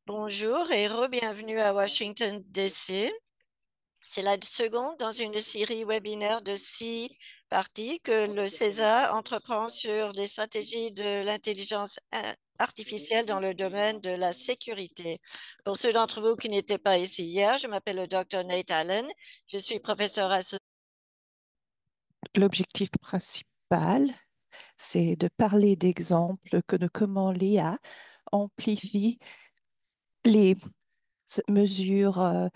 Bonjour et re-bienvenue à Washington, D.C. C'est la seconde dans une série webinaire de 6 parties que le CESA entreprend sur les stratégies de l'intelligence artificielle dans le domaine de la sécurité. Pour ceux d'entre vous qui n'étaient pas ici hier, je m'appelle le Dr. Nate Allen. Je suis professeur associé. L'objectif principal, c'est de parler d'exemples de comment l'IA amplifie les mesures,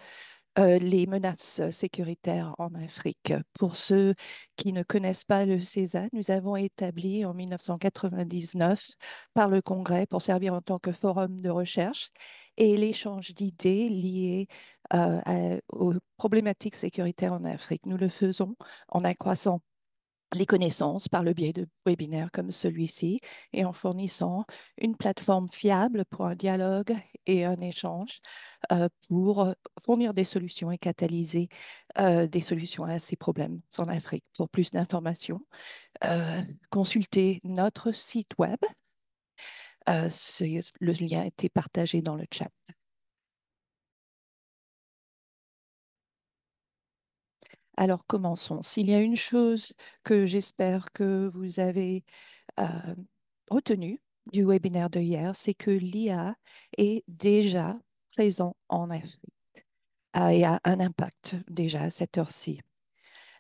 les menaces sécuritaires en Afrique. Pour ceux qui ne connaissent pas le CESA, nous avons établi en 1999 par le Congrès pour servir en tant que forum de recherche et l'échange d'idées liées aux problématiques sécuritaires en Afrique. Nous le faisons en accroissant les connaissances par le biais de webinaires comme celui-ci et en fournissant une plateforme fiable pour un dialogue et un échange pour fournir des solutions et catalyser des solutions à ces problèmes en Afrique. Pour plus d'informations, consultez notre site web. Le lien a été partagé dans le chat. Alors, commençons. S'il y a une chose que j'espère que vous avez euh, retenu du webinaire de hier, c'est que l'IA est déjà présent en Afrique et a un impact déjà à cette heure-ci.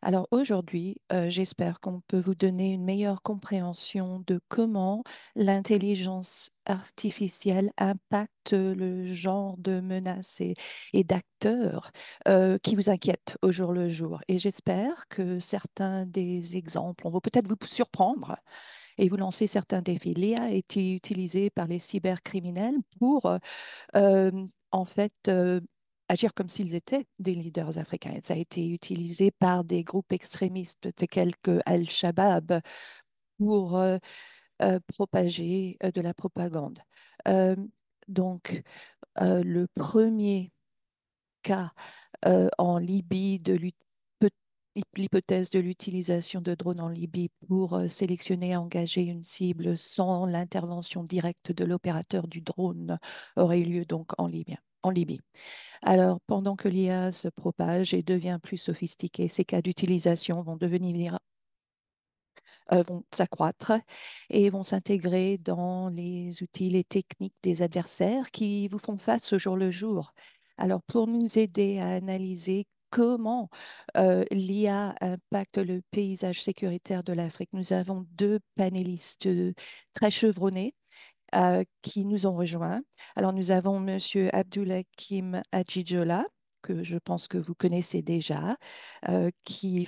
Alors aujourd'hui, j'espère qu'on peut vous donner une meilleure compréhension de comment l'intelligence artificielle impacte le genre de menaces et d'acteurs qui vous inquiètent au jour le jour. Et j'espère que certains des exemples vont peut-être vous surprendre et vous lancer certains défis. L'IA a été utilisée par les cybercriminels pour euh, en fait agir comme s'ils étaient des leaders africains. Ça a été utilisé par des groupes extrémistes tels que Al-Shabaab pour propager de la propagande. Euh, donc, le premier cas en Libye de l'hypothèse de l'utilisation de drones en Libye pour sélectionner et engager une cible sans l'intervention directe de l'opérateur du drone aurait eu lieu donc en Libye. Alors, pendant que l'IA se propage et devient plus sophistiquée, ces cas d'utilisation vont s'accroître et vont s'intégrer dans les outils, les techniques des adversaires qui vous font face au jour le jour. Alors, pour nous aider à analyser comment l'IA impacte le paysage sécuritaire de l'Afrique, nous avons deux panélistes très chevronnés qui nous ont rejoints. Alors, nous avons Monsieur Abdulhakim Hadjijola, que je pense que vous connaissez déjà, qui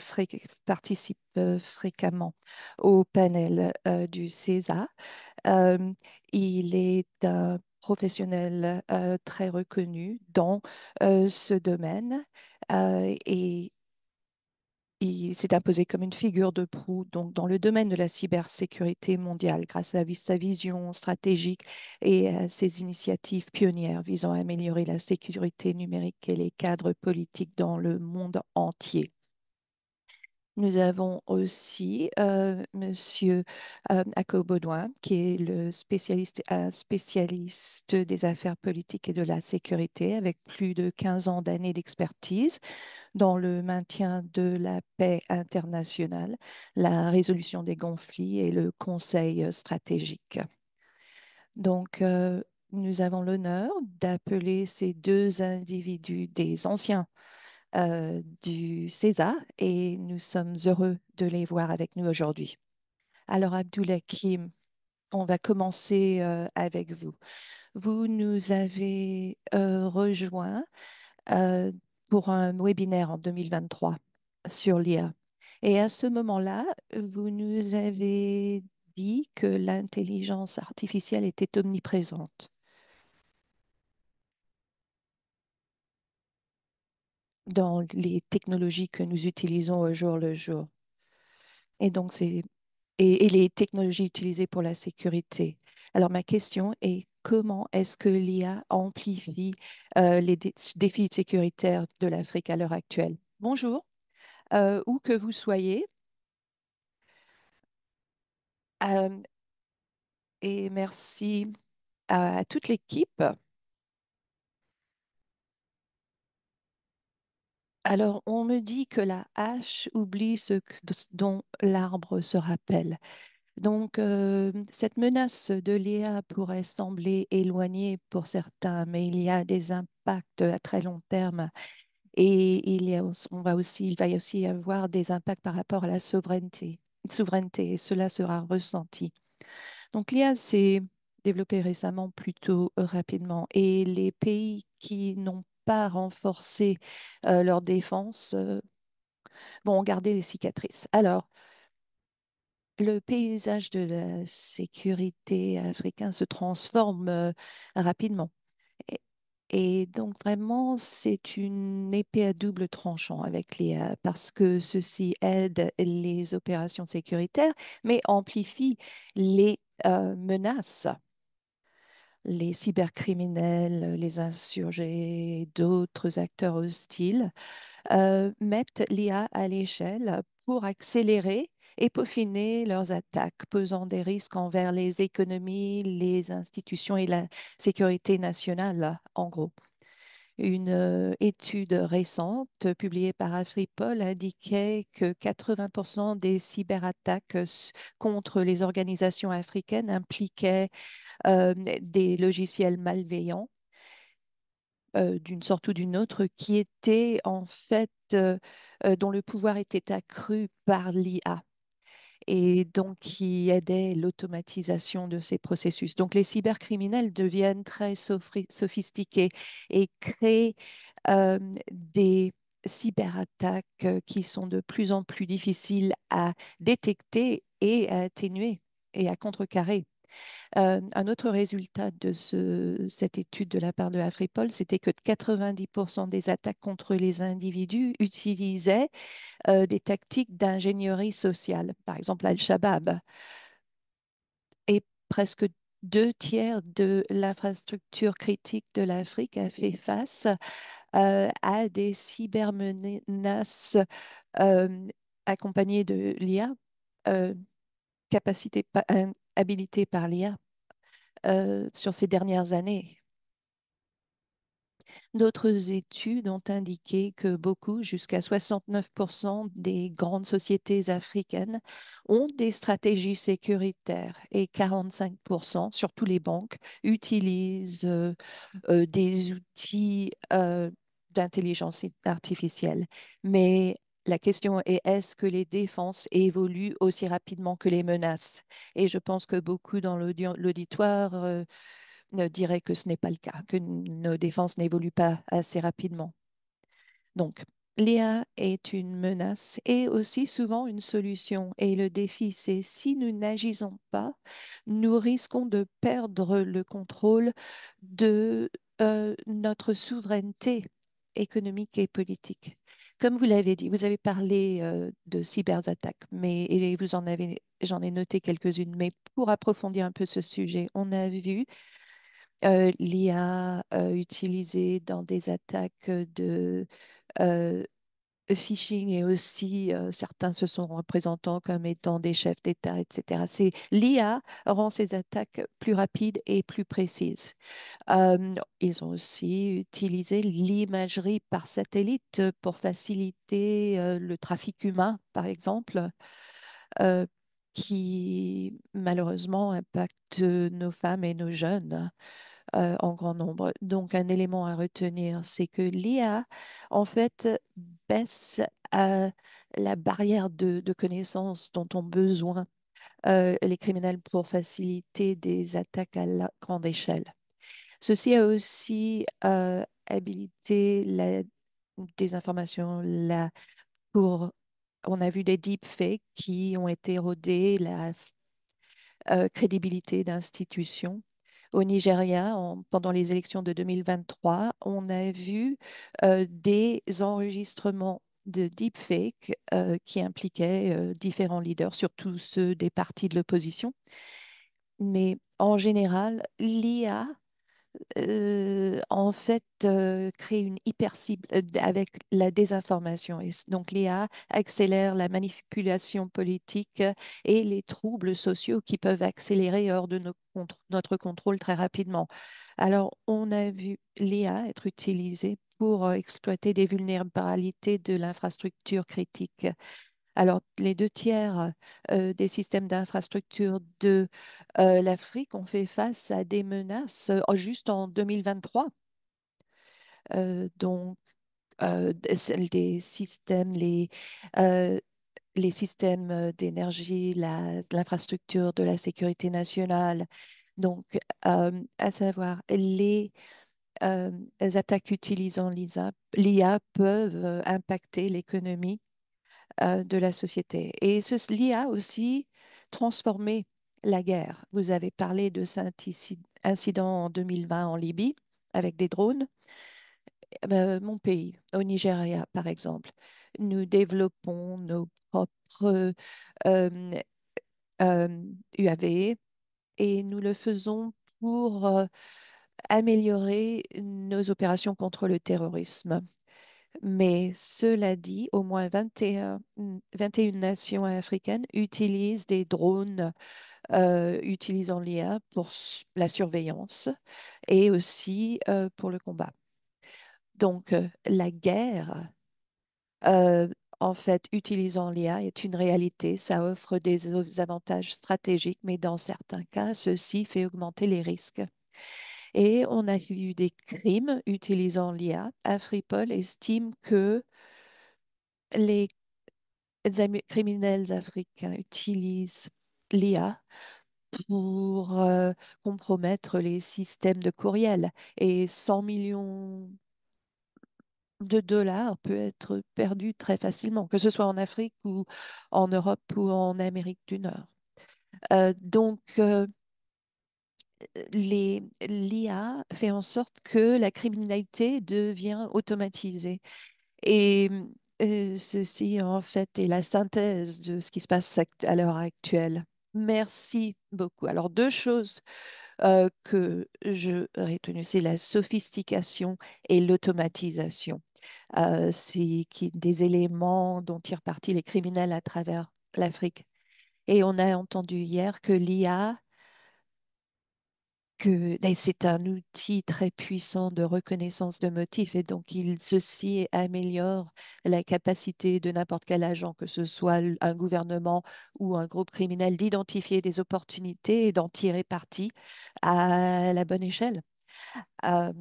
participe fréquemment au panel du CESA. Euh, il est un professionnel très reconnu dans ce domaine et il s'est imposé comme une figure de proue donc, dans le domaine de la cybersécurité mondiale grâce à sa vision stratégique et à ses initiatives pionnières visant à améliorer la sécurité numérique et les cadres politiques dans le monde entier. Nous avons aussi Monsieur Ako Baudouin, qui est un spécialiste des affaires politiques et de la sécurité, avec plus de 15 ans d'années d'expertise dans le maintien de la paix internationale, la résolution des conflits et le conseil stratégique. Donc, nous avons l'honneur d'appeler ces deux individus des anciens du César et nous sommes heureux de les voir avec nous aujourd'hui. Alors, Abdulhakim, on va commencer avec vous. Vous nous avez rejoint euh, pour un webinaire en 2023 sur l'IA. Et à ce moment-là, vous nous avez dit que l'intelligence artificielle était omniprésente dans les technologies que nous utilisons au jour le jour. Et donc, et les technologies utilisées pour la sécurité. Alors, ma question est comment est-ce que l'IA amplifie les défis sécuritaires de l'Afrique à l'heure actuelle? Bonjour, où que vous soyez, euh, et merci à toute l'équipe Alors, on me dit que la hache oublie dont l'arbre se rappelle. Donc, cette menace de l'IA pourrait sembler éloignée pour certains, mais il y a des impacts à très long terme et il va aussi y avoir des impacts par rapport à la souveraineté et cela sera ressenti. Donc, l'IA s'est développée récemment plutôt rapidement et les pays qui n'ont pas renforcé leur défense vont garder les cicatrices. Alors, le paysage de la sécurité africain se transforme rapidement. Et, et donc vraiment, c'est une épée à double tranchant avec parce que ceci aide les opérations sécuritaires, mais amplifie les menaces. Les cybercriminels, les insurgés, et d'autres acteurs hostiles mettent l'IA à l'échelle pour accélérer et peaufiner leurs attaques, pesant des risques envers les économies, les institutions et la sécurité nationale, en gros. Une étude récente publiée par Afripol indiquait que 80% des cyberattaques contre les organisations africaines impliquaient des logiciels malveillants d'une sorte ou d'une autre qui étaient en fait, dont le pouvoir était accru par l'IA et donc qui aidait l'automatisation de ces processus. Donc les cybercriminels deviennent très sophistiqués et créent des cyberattaques qui sont de plus en plus difficiles à détecter et à atténuer et à contrecarrer. Un autre résultat de cette étude de la part de Afripol, c'était que 90% des attaques contre les individus utilisaient des tactiques d'ingénierie sociale, par exemple Al-Shabaab, et presque 2 tiers de l'infrastructure critique de l'Afrique a fait face à des cybermenaces euh, accompagnées de l'IA, euh, habilitées par l'IA sur ces dernières années. D'autres études ont indiqué que beaucoup, jusqu'à 69% des grandes sociétés africaines, ont des stratégies sécuritaires et 45%, surtout les banques, utilisent des outils d'intelligence artificielle. Mais la question est, est-ce que les défenses évoluent aussi rapidement que les menaces? Et je pense que beaucoup dans l'auditoire diraient que ce n'est pas le cas, que nos défenses n'évoluent pas assez rapidement. Donc, l'IA est une menace et aussi souvent une solution. Et le défi, c'est si nous n'agissons pas, nous risquons de perdre le contrôle de notre souveraineté économique et politique. Comme vous l'avez dit, vous avez parlé de cyberattaques, mais et j'en ai noté quelques-unes. Mais pour approfondir un peu ce sujet, on a vu l'IA utilisée dans des attaques de euh, phishing et aussi certains se sont représentant comme étant des chefs d'État, etc. L'IA rend ces attaques plus rapides et plus précises. Ils ont aussi utilisé l'imagerie par satellite pour faciliter le trafic humain, par exemple, euh, qui malheureusement impacte nos femmes et nos jeunes en grand nombre. Donc, un élément à retenir, c'est que l'IA, en fait, baisse la barrière de connaissances dont ont besoin les criminels pour faciliter des attaques à la grande échelle. Ceci a aussi habilité la désinformation. On a vu des deepfakes qui ont été érodés la crédibilité d'institutions. Au Nigeria, pendant les élections de 2023, on a vu des enregistrements de deepfake qui impliquaient différents leaders, surtout ceux des partis de l'opposition. Mais en général, l'IA en fait, crée une hypercible avec la désinformation. Donc, l'IA accélère la manipulation politique et les troubles sociaux qui peuvent accélérer hors de notre contrôle très rapidement. Alors, on a vu l'IA être utilisée pour exploiter des vulnérabilités de l'infrastructure critique. Alors, les deux tiers des systèmes d'infrastructure de l'Afrique ont fait face à des menaces juste en 2023. Donc, des systèmes, les systèmes d'énergie, l'infrastructure de la sécurité nationale. Donc, à savoir, les attaques utilisant l'IA peuvent impacter l'économie de la société. Et l'IA aussi transformé la guerre. Vous avez parlé de cet incident en 2020 en Libye avec des drones. Mon pays, au Nigeria, par exemple, nous développons nos propres euh, UAV et nous le faisons pour améliorer nos opérations contre le terrorisme. Mais cela dit, au moins 21 nations africaines utilisent des drones utilisant l'IA pour la surveillance et aussi pour le combat. Donc, la guerre, euh, en fait, utilisant l'IA est une réalité. Ça offre des avantages stratégiques, mais dans certains cas, ceci fait augmenter les risques. Et on a vu des crimes utilisant l'IA. Afripol estime que les criminels africains utilisent l'IA pour compromettre les systèmes de courriel et 100 millions de dollars peut être perdu très facilement, que ce soit en Afrique ou en Europe ou en Amérique du Nord. Donc, l'IA fait en sorte que la criminalité devient automatisée. Et ceci, en fait, est la synthèse de ce qui se passe à l'heure actuelle. Merci beaucoup. Alors, deux choses que je retenu, c'est la sophistication et l'automatisation. Des éléments dont tirent parti les criminels à travers l'Afrique. Et on a entendu hier que l'IA et c'est un outil très puissant de reconnaissance de motifs et donc ceci améliore la capacité de n'importe quel agent, que ce soit un gouvernement ou un groupe criminel, d'identifier des opportunités et d'en tirer parti à la bonne échelle. Euh,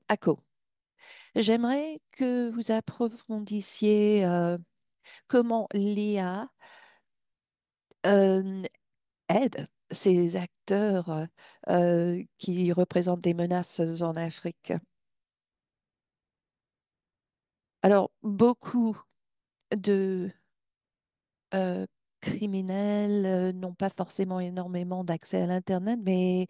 Ako, j'aimerais que vous approfondissiez comment l'IA euh, aide ces acteurs qui représentent des menaces en Afrique. Alors, beaucoup de euh, criminels n'ont pas forcément énormément d'accès à l'Internet, mais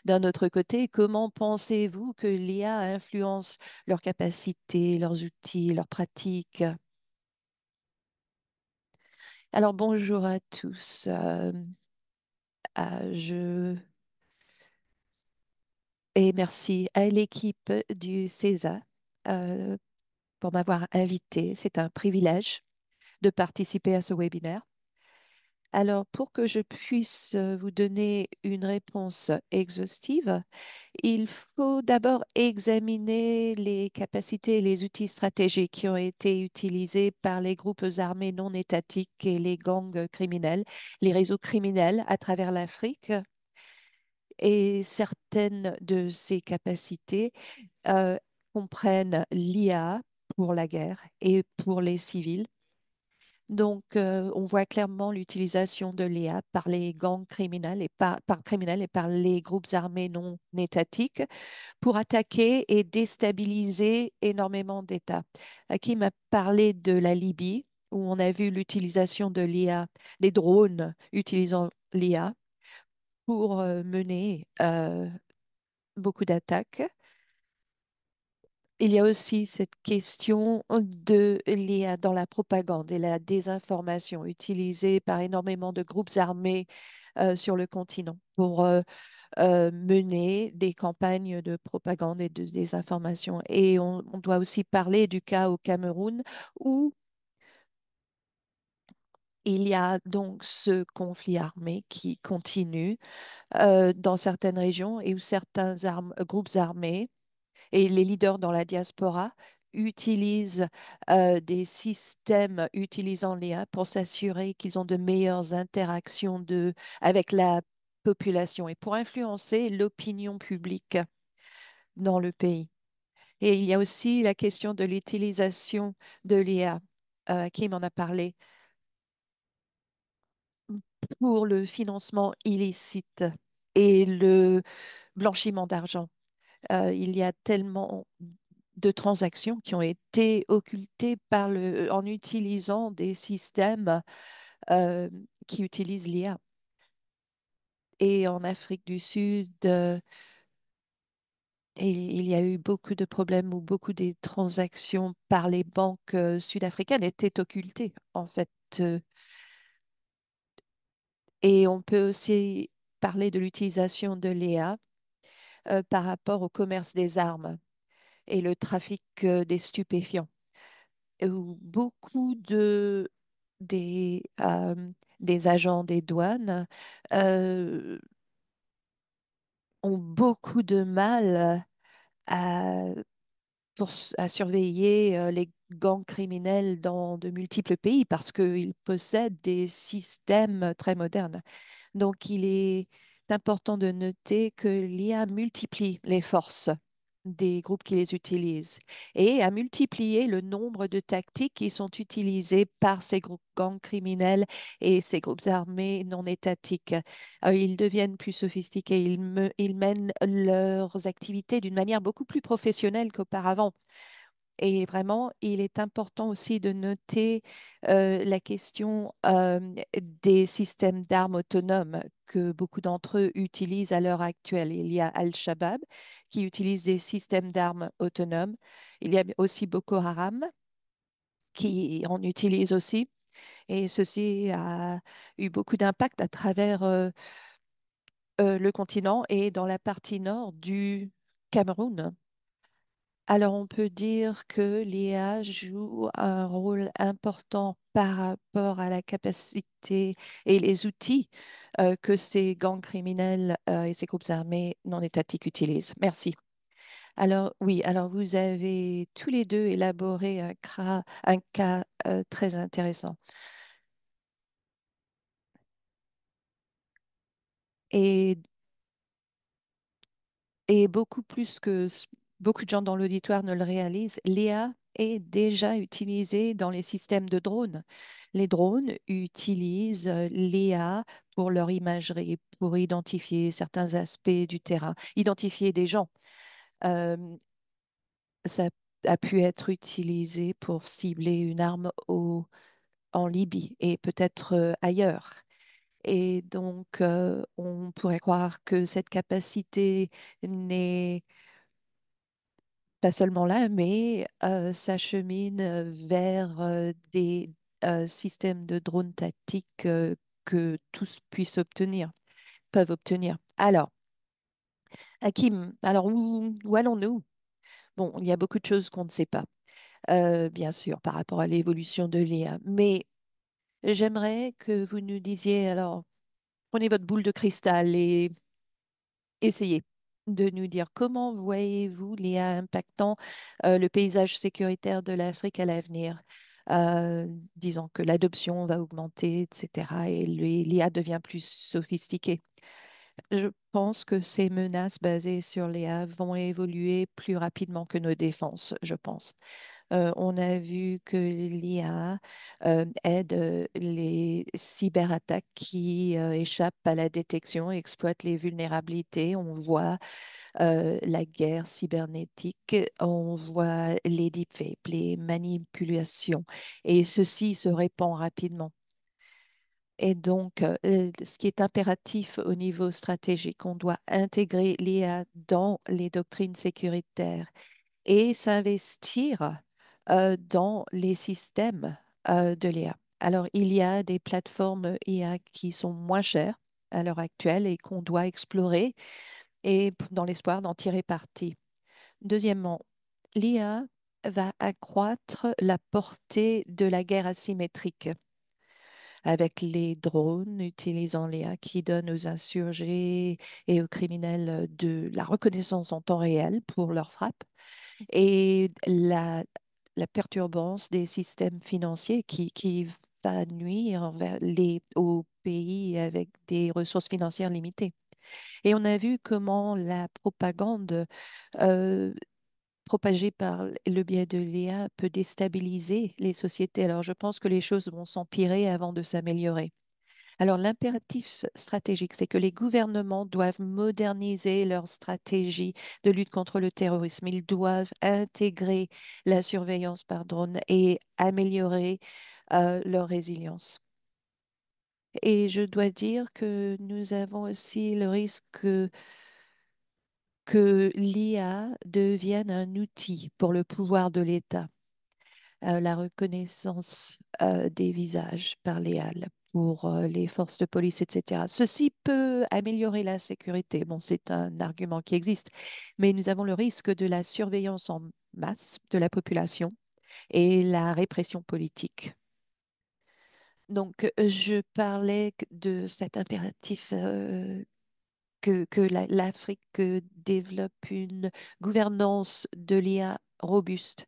d'un autre côté, comment pensez-vous que l'IA influence leurs capacités, leurs outils, leurs pratiques? Alors, bonjour à tous. Je Et merci à l'équipe du CESA euh, pour m'avoir invité. C'est un privilège de participer à ce webinaire. Alors, pour que je puisse vous donner une réponse exhaustive, il faut d'abord examiner les capacités et les outils stratégiques qui ont été utilisés par les groupes armés non étatiques et les gangs criminels, les réseaux criminels à travers l'Afrique. Et certaines de ces capacités euh, comprennent l'IA pour la guerre et pour les civils. Donc, on voit clairement l'utilisation de l'IA par les gangs criminels par criminels et par les groupes armés non étatiques pour attaquer et déstabiliser énormément d'États. Qui m'a parlé de la Libye, où on a vu l'utilisation de l'IA, des drones utilisant l'IA pour mener beaucoup d'attaques. il y a aussi cette question de l'IA dans la propagande et la désinformation utilisée par énormément de groupes armés sur le continent pour mener des campagnes de propagande et de désinformation. Et on doit aussi parler du cas au Cameroun où il y a donc ce conflit armé qui continue dans certaines régions et où certains groupes armés et les leaders dans la diaspora utilisent des systèmes utilisant l'IA pour s'assurer qu'ils ont de meilleures interactions avec la population et pour influencer l'opinion publique dans le pays. Et il y a aussi la question de l'utilisation de l'IA, qui m'en a parlé, pour le financement illicite et le blanchiment d'argent. Il y a tellement de transactions qui ont été occultées en utilisant des systèmes euh, qui utilisent l'IA. Et en Afrique du Sud, il y a eu beaucoup de problèmes où beaucoup des transactions par les banques sud-africaines étaient occultées, en fait. euh, et on peut aussi parler de l'utilisation de l'IA par rapport au commerce des armes et le trafic des stupéfiants, où des, euh, des agents des douanes euh, ont beaucoup de mal à, à surveiller les gangs criminels dans de multiples pays parce qu'ils possèdent des systèmes très modernes. Donc, il est important de noter que l'IA multiplie les forces des groupes qui les utilisent et a multiplié le nombre de tactiques qui sont utilisées par ces groupes gangs criminels et ces groupes armés non étatiques. Ils deviennent plus sophistiqués, ils mènent leurs activités d'une manière beaucoup plus professionnelle qu'auparavant. Et vraiment, il est important aussi de noter la question des systèmes d'armes autonomes que beaucoup d'entre eux utilisent à l'heure actuelle. Il y a Al-Shabaab qui utilise des systèmes d'armes autonomes. Il y a aussi Boko Haram qui en utilise aussi. Et ceci a eu beaucoup d'impact à travers le continent et dans la partie nord du Cameroun. Alors, on peut dire que l'IA joue un rôle important par rapport à la capacité et les outils que ces gangs criminels et ces groupes armés non étatiques utilisent. Merci. Alors, oui, alors vous avez tous les deux élaboré un cas très intéressant. Et Et beaucoup plus que beaucoup de gens dans l'auditoire ne le réalisent, l'IA est déjà utilisée dans les systèmes de drones. Les drones utilisent l'IA pour leur imagerie, pour identifier certains aspects du terrain, identifier des gens. Euh, Ça a pu être utilisé pour cibler une arme en Libye et peut-être ailleurs. Et donc, on pourrait croire que cette capacité n'est pas seulement là, mais s'achemine vers des systèmes de drones tactiques que tous peuvent obtenir. Alors, Hakim, alors où allons-nous? Bon, il y a beaucoup de choses qu'on ne sait pas, bien sûr, par rapport à l'évolution de l'IA, mais j'aimerais que vous nous disiez, alors, prenez votre boule de cristal et essayez de nous dire comment voyez-vous l'IA impactant le paysage sécuritaire de l'Afrique à l'avenir, disant que l'adoption va augmenter, etc., et l'IA devient plus sophistiquée. Je pense que ces menaces basées sur l'IA vont évoluer plus rapidement que nos défenses, je pense. On a vu que l'IA aide les cyberattaques qui échappent à la détection et exploitent les vulnérabilités. On voit la guerre cybernétique, on voit les deepfakes, les manipulations, et ceci se répand rapidement. Et donc, ce qui est impératif au niveau stratégique, on doit intégrer l'IA dans les doctrines sécuritaires et s'investir dans les systèmes de l'IA. Alors, il y a des plateformes IA qui sont moins chères à l'heure actuelle et qu'on doit explorer et dans l'espoir d'en tirer parti. Deuxièmement, l'IA va accroître la portée de la guerre asymétrique avec les drones utilisant l'IA qui donnent aux insurgés et aux criminels de la reconnaissance en temps réel pour leurs frappes et la perturbance des systèmes financiers qui va nuire aux pays avec des ressources financières limitées. Et on a vu comment la propagande euh, propagée par le biais de l'IA peut déstabiliser les sociétés. Alors, je pense que les choses vont s'empirer avant de s'améliorer. Alors, l'impératif stratégique, c'est que les gouvernements doivent moderniser leur stratégie de lutte contre le terrorisme. Ils doivent intégrer la surveillance par drone et améliorer leur résilience. Et je dois dire que nous avons aussi le risque que l'IA devienne un outil pour le pouvoir de l'État. La reconnaissance des visages par l'IA pour les forces de police, etc. Ceci peut améliorer la sécurité. Bon, c'est un argument qui existe, mais nous avons le risque de la surveillance en masse de la population et la répression politique. Donc, je parlais de cet impératif que l'Afrique développe une gouvernance de l'IA robuste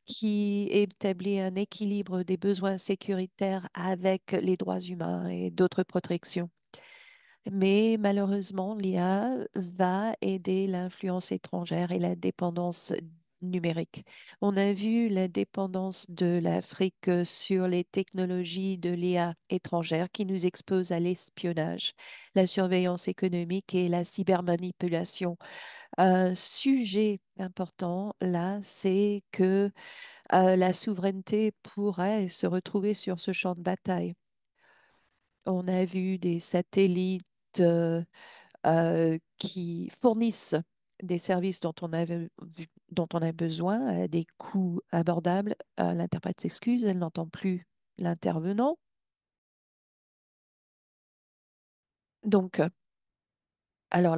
qui établit un équilibre des besoins sécuritaires avec les droits humains et d'autres protections. Mais malheureusement, l'IA va aider l'influence étrangère et la dépendance numérique. On a vu la dépendance de l'Afrique sur les technologies de l'IA étrangère qui nous expose à l'espionnage, la surveillance économique et la cybermanipulation. Un sujet important là, c'est que la souveraineté pourrait se retrouver sur ce champ de bataille. On a vu des satellites qui fournissent des services dont on a besoin à des coûts abordables. L'interprète s'excuse, elle n'entend plus l'intervenant. Donc, alors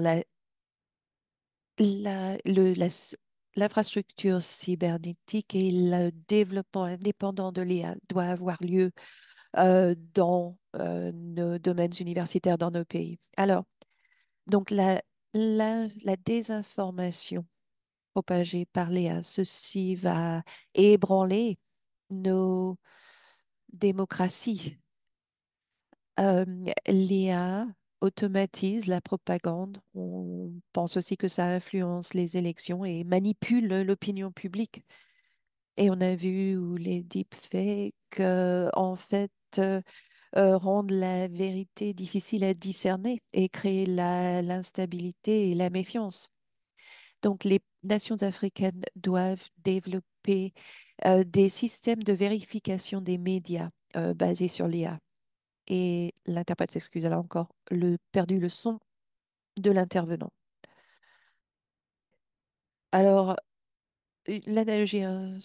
l'infrastructure cybernétique et le développement indépendant de l'IA doit avoir lieu dans nos domaines universitaires dans nos pays. Alors, donc la désinformation propagée par l'IA, ceci va ébranler nos démocraties. L'IA automatise la propagande. On pense aussi que ça influence les élections et manipule l'opinion publique. Et on a vu où les deepfakes, en fait, rendent la vérité difficile à discerner et créent l'instabilité et la méfiance. Donc, les nations africaines doivent développer des systèmes de vérification des médias basés sur l'IA. Et l'interprète s'excuse, elle a encore perdu le son de l'intervenant. Alors, l'analogie, un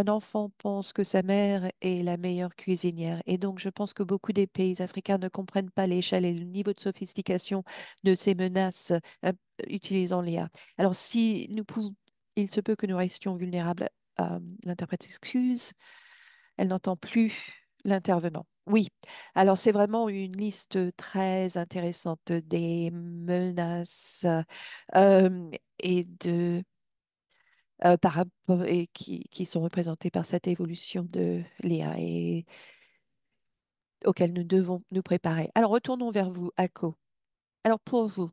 enfant pense que sa mère est la meilleure cuisinière. Et donc, je pense que beaucoup des pays africains ne comprennent pas l'échelle et le niveau de sophistication de ces menaces utilisant l'IA. Alors, si nous pouvons, il se peut que nous restions vulnérables. L'interprète s'excuse, elle n'entend plus l'intervenant. Oui, alors c'est vraiment une liste très intéressante des menaces euh, et de par rapport et qui sont représentés par cette évolution de l'IA et auquel nous devons nous préparer. Alors, retournons vers vous, Ako. Alors, pour vous,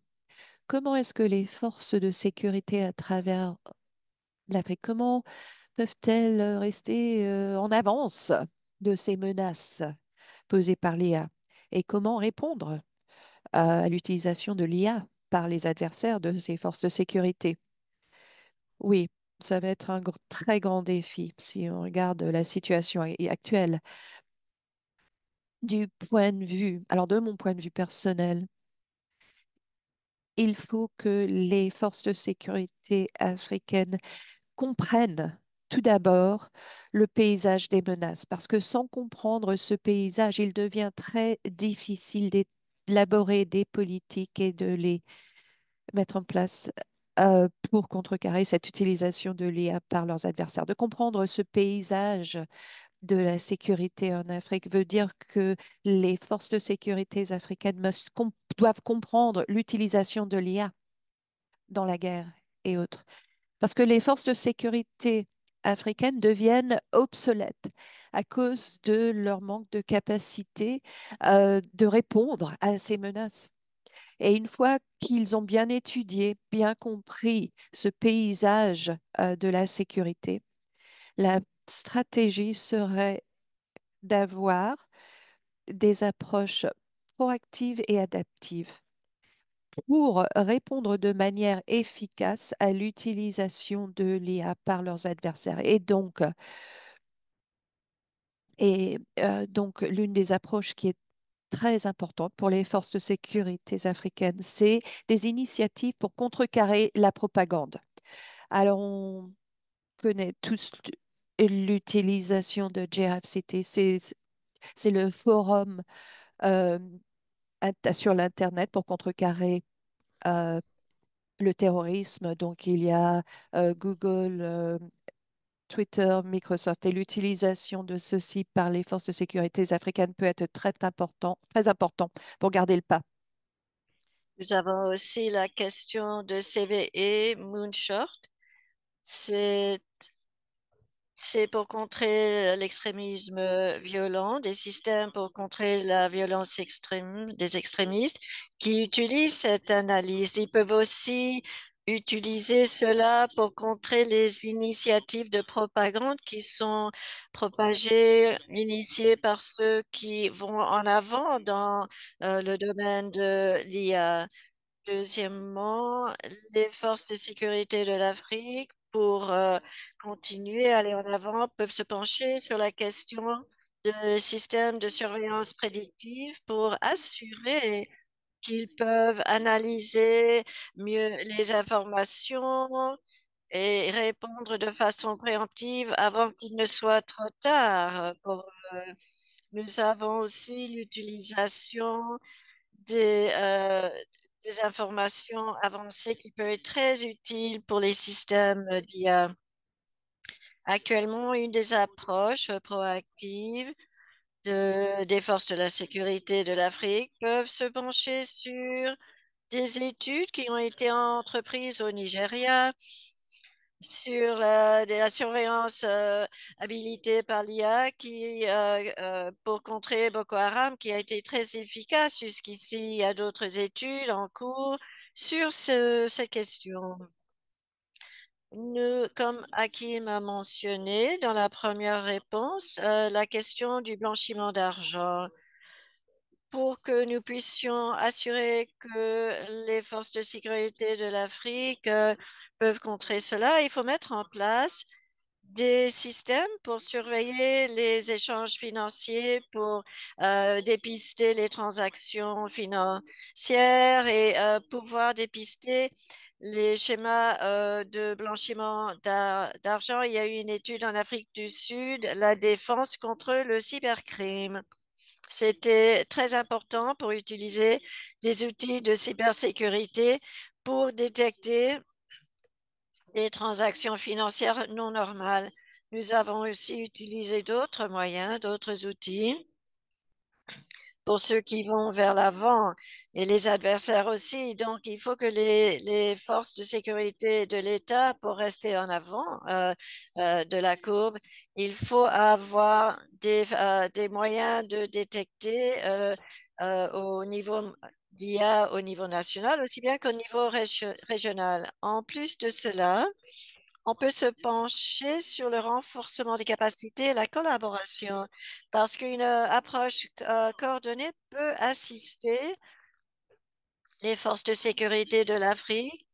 comment est-ce que les forces de sécurité à travers l'Afrique, comment peuvent-elles rester en avance de ces menaces posées par l'IA? Et comment répondre à l'utilisation de l'IA par les adversaires de ces forces de sécurité? Oui, ça va être un très grand défi si on regarde la situation actuelle. Du point de vue, alors de mon point de vue personnel, il faut que les forces de sécurité africaines comprennent tout d'abord le paysage des menaces, parce que sans comprendre ce paysage, il devient très difficile d'élaborer des politiques et de les mettre en place pour contrecarrer cette utilisation de l'IA par leurs adversaires. De comprendre ce paysage de la sécurité en Afrique veut dire que les forces de sécurité africaines doivent comprendre l'utilisation de l'IA dans la guerre et autres. Parce que les forces de sécurité africaines deviennent obsolètes à cause de leur manque de capacité de répondre à ces menaces. Et une fois qu'ils ont bien étudié, bien compris ce paysage de la sécurité, la stratégie serait d'avoir des approches proactives et adaptives pour répondre de manière efficace à l'utilisation de l'IA par leurs adversaires. Et donc, l'une des approches qui est très importante pour les forces de sécurité africaines, c'est des initiatives pour contrecarrer la propagande. Alors, on connaît tous l'utilisation de JRFCT, c'est le forum euh, sur l'Internet pour contrecarrer euh, le terrorisme. Donc, il y a Google, Twitter, Microsoft et l'utilisation de ceux-ci par les forces de sécurité africaines peut être très important pour garder le pas. Nous avons aussi la question de CVE Moonshot. C'est C'est pour contrer l'extrémisme violent, des systèmes pour contrer la violence extrême des extrémistes qui utilisent cette analyse. Ils peuvent aussi utiliser cela pour contrer les initiatives de propagande qui sont propagées, initiées par ceux qui vont en avant dans le domaine de l'IA. Deuxièmement, les forces de sécurité de l'Afrique, pour continuer à aller en avant, peuvent se pencher sur la question de systèmes de surveillance prédictive pour assurer qu'ils peuvent analyser mieux les informations et répondre de façon préemptive avant qu'il ne soit trop tard. Nous avons aussi l'utilisation des, euh, des informations avancées qui peuvent être très utiles pour les systèmes d'IA. Actuellement, une des approches proactives des forces de la sécurité de l'Afrique peuvent se pencher sur des études qui ont été entreprises au Nigeria sur de la surveillance habilitée par l'IA pour contrer Boko Haram, qui a été très efficace jusqu'ici. Il y a d'autres études en cours sur cette question. Comme Hakim a mentionné dans la première réponse, la question du blanchiment d'argent. Pour que nous puissions assurer que les forces de sécurité de l'Afrique peuvent contrer cela, il faut mettre en place des systèmes pour surveiller les échanges financiers, pour dépister les transactions financières et pouvoir dépister les schémas de blanchiment d'argent. Il y a eu une étude en Afrique du Sud, la défense contre le cybercrime. C'était très important pour utiliser des outils de cybersécurité pour détecter des transactions financières non normales. Nous avons aussi utilisé d'autres moyens, d'autres outils pour ceux qui vont vers l'avant et les adversaires aussi. Donc, il faut que les forces de sécurité de l'État, pour rester en avant de la courbe, il faut avoir des moyens de détecter au niveau d'IA au niveau national, aussi bien qu'au niveau régional. En plus de cela, on peut se pencher sur le renforcement des capacités et la collaboration parce qu'une approche coordonnée peut assister les forces de sécurité de l'Afrique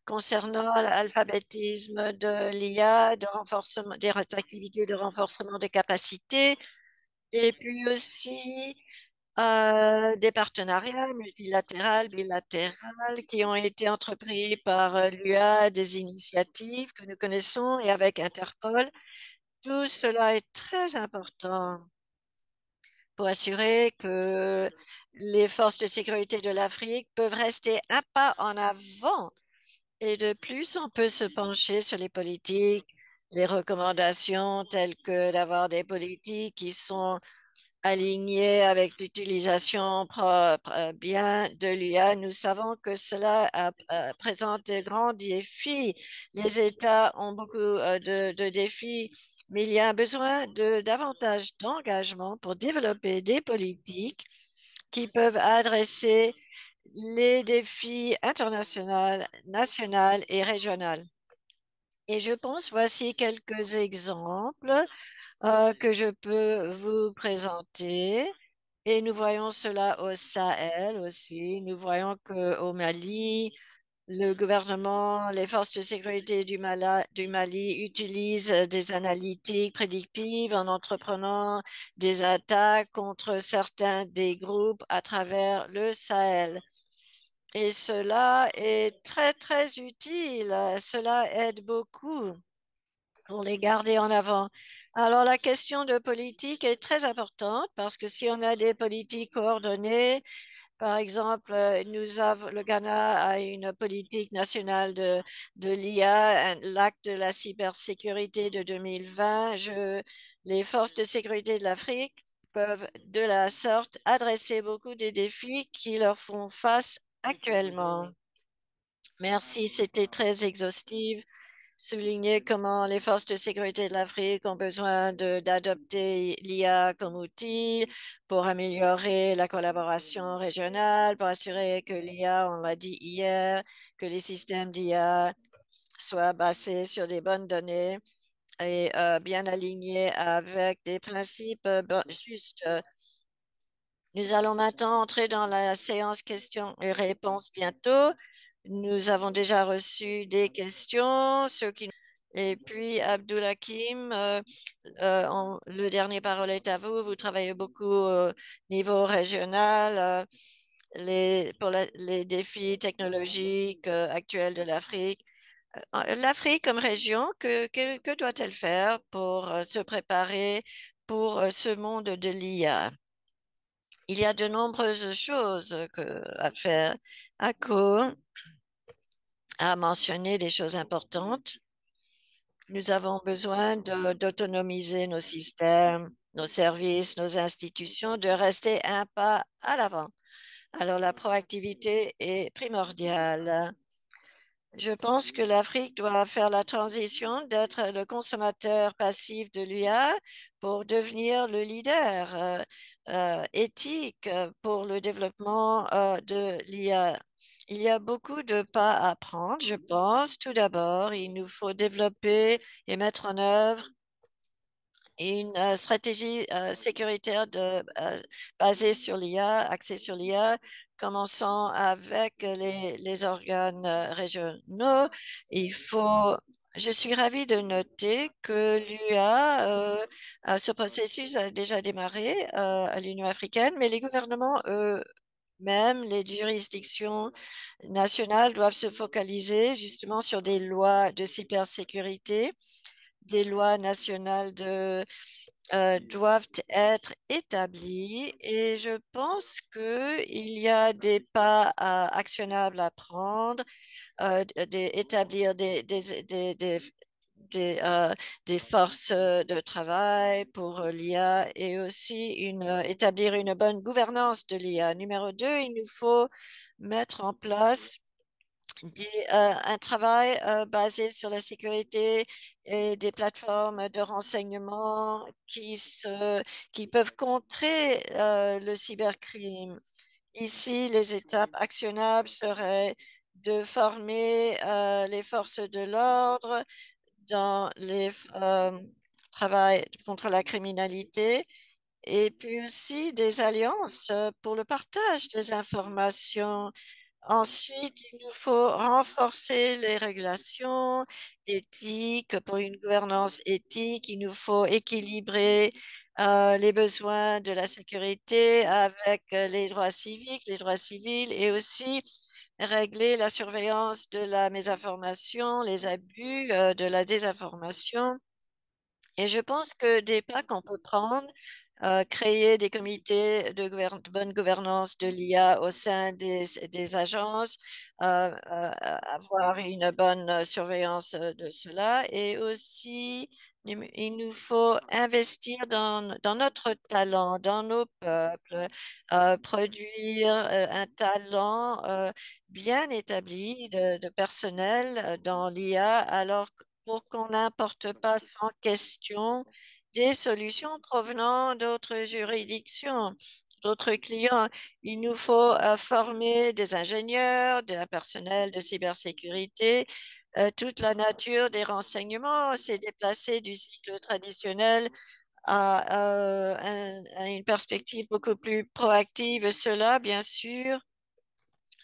concernant l'alphabétisme de l'IA, de renforcement des activités de renforcement des capacités et puis aussi des partenariats multilatéraux, bilatéraux qui ont été entrepris par l'UA, des initiatives que nous connaissons et avec Interpol. Tout cela est très important pour assurer que les forces de sécurité de l'Afrique peuvent rester un pas en avant. Et de plus, on peut se pencher sur les politiques, les recommandations telles que d'avoir des politiques qui sont alignées avec l'utilisation propre bien de l'IA. Nous savons que cela présente de grands défis. Les États ont beaucoup de défis, mais il y a un besoin de davantage d'engagement pour développer des politiques qui peuvent adresser les défis internationaux, nationaux et régionaux. Et je pense, voici quelques exemples que je peux vous présenter. Et nous voyons cela au Sahel aussi. Nous voyons qu'au Mali, le gouvernement, les forces de sécurité du Mali utilisent des analytiques prédictives en entreprenant des attaques contre certains des groupes à travers le Sahel. Et cela est très, très utile. Cela aide beaucoup pour les garder en avant. Alors, la question de politique est très importante parce que si on a des politiques coordonnées, par exemple, le Ghana a une politique nationale de l'IA, l'acte de la cybersécurité de 2020. Les forces de sécurité de l'Afrique peuvent de la sorte adresser beaucoup des défis qui leur font face actuellement. Merci, c'était très exhaustif. Souligner comment les forces de sécurité de l'Afrique ont besoin d'adopter l'IA comme outil pour améliorer la collaboration régionale, pour assurer que l'IA, on l'a dit hier, que les systèmes d'IA soient basés sur des bonnes données et bien alignés avec des principes justes. Nous allons maintenant entrer dans la séance questions et réponses bientôt. Nous avons déjà reçu des questions. Et puis, Abdul Hakim, le dernier parole est à vous. Vous travaillez beaucoup au niveau régional, pour les défis technologiques actuels de l'Afrique. L'Afrique comme région, que doit-elle faire pour se préparer pour ce monde de l'IA? Il y a de nombreuses choses à faire. ACO a mentionné des choses importantes. Nous avons besoin d'autonomiser nos systèmes, nos services, nos institutions, de rester un pas à l'avant. Alors, la proactivité est primordiale. Je pense que l'Afrique doit faire la transition d'être le consommateur passif de l'UA pour devenir le leader éthique pour le développement de l'IA. Il y a beaucoup de pas à prendre, je pense. Tout d'abord, il nous faut développer et mettre en œuvre une stratégie sécuritaire basée sur l'IA, axée sur l'IA, commençant avec les organes régionaux. Je suis ravie de noter que l'UA, ce processus a déjà démarré à l'Union africaine, mais les gouvernements, même les juridictions nationales doivent se focaliser justement sur des lois de cybersécurité, des lois nationales doivent être établies et je pense qu'il y a des pas actionnables à prendre, d'établir des forces de travail pour l'IA et aussi établir une bonne gouvernance de l'IA. Numéro 2, il nous faut mettre en place un travail basé sur la sécurité et des plateformes de renseignement qui peuvent contrer le cybercrime. Ici, les étapes actionnables seraient de former les forces de l'ordre dans les travail contre la criminalité et puis aussi des alliances pour le partage des informations. Ensuite, il nous faut renforcer les régulations éthiques pour une gouvernance éthique. Il nous faut équilibrer les besoins de la sécurité avec les droits civiques, les droits civils et aussi régler la surveillance de la mésinformation, les abus de la désinformation. Et je pense que des pas qu'on peut prendre, créer des comités de bonne gouvernance de l'IA au sein des agences, avoir une bonne surveillance de cela et aussi il nous faut investir dans notre talent, dans nos peuples, produire un talent bien établi de personnel dans l'IA alors pour qu'on n'importe pas sans question des solutions provenant d'autres juridictions, d'autres clients. Il nous faut former des ingénieurs, un personnel de cybersécurité. Toute la nature des renseignements s'est déplacée du cycle traditionnel à une perspective beaucoup plus proactive. Cela, bien sûr,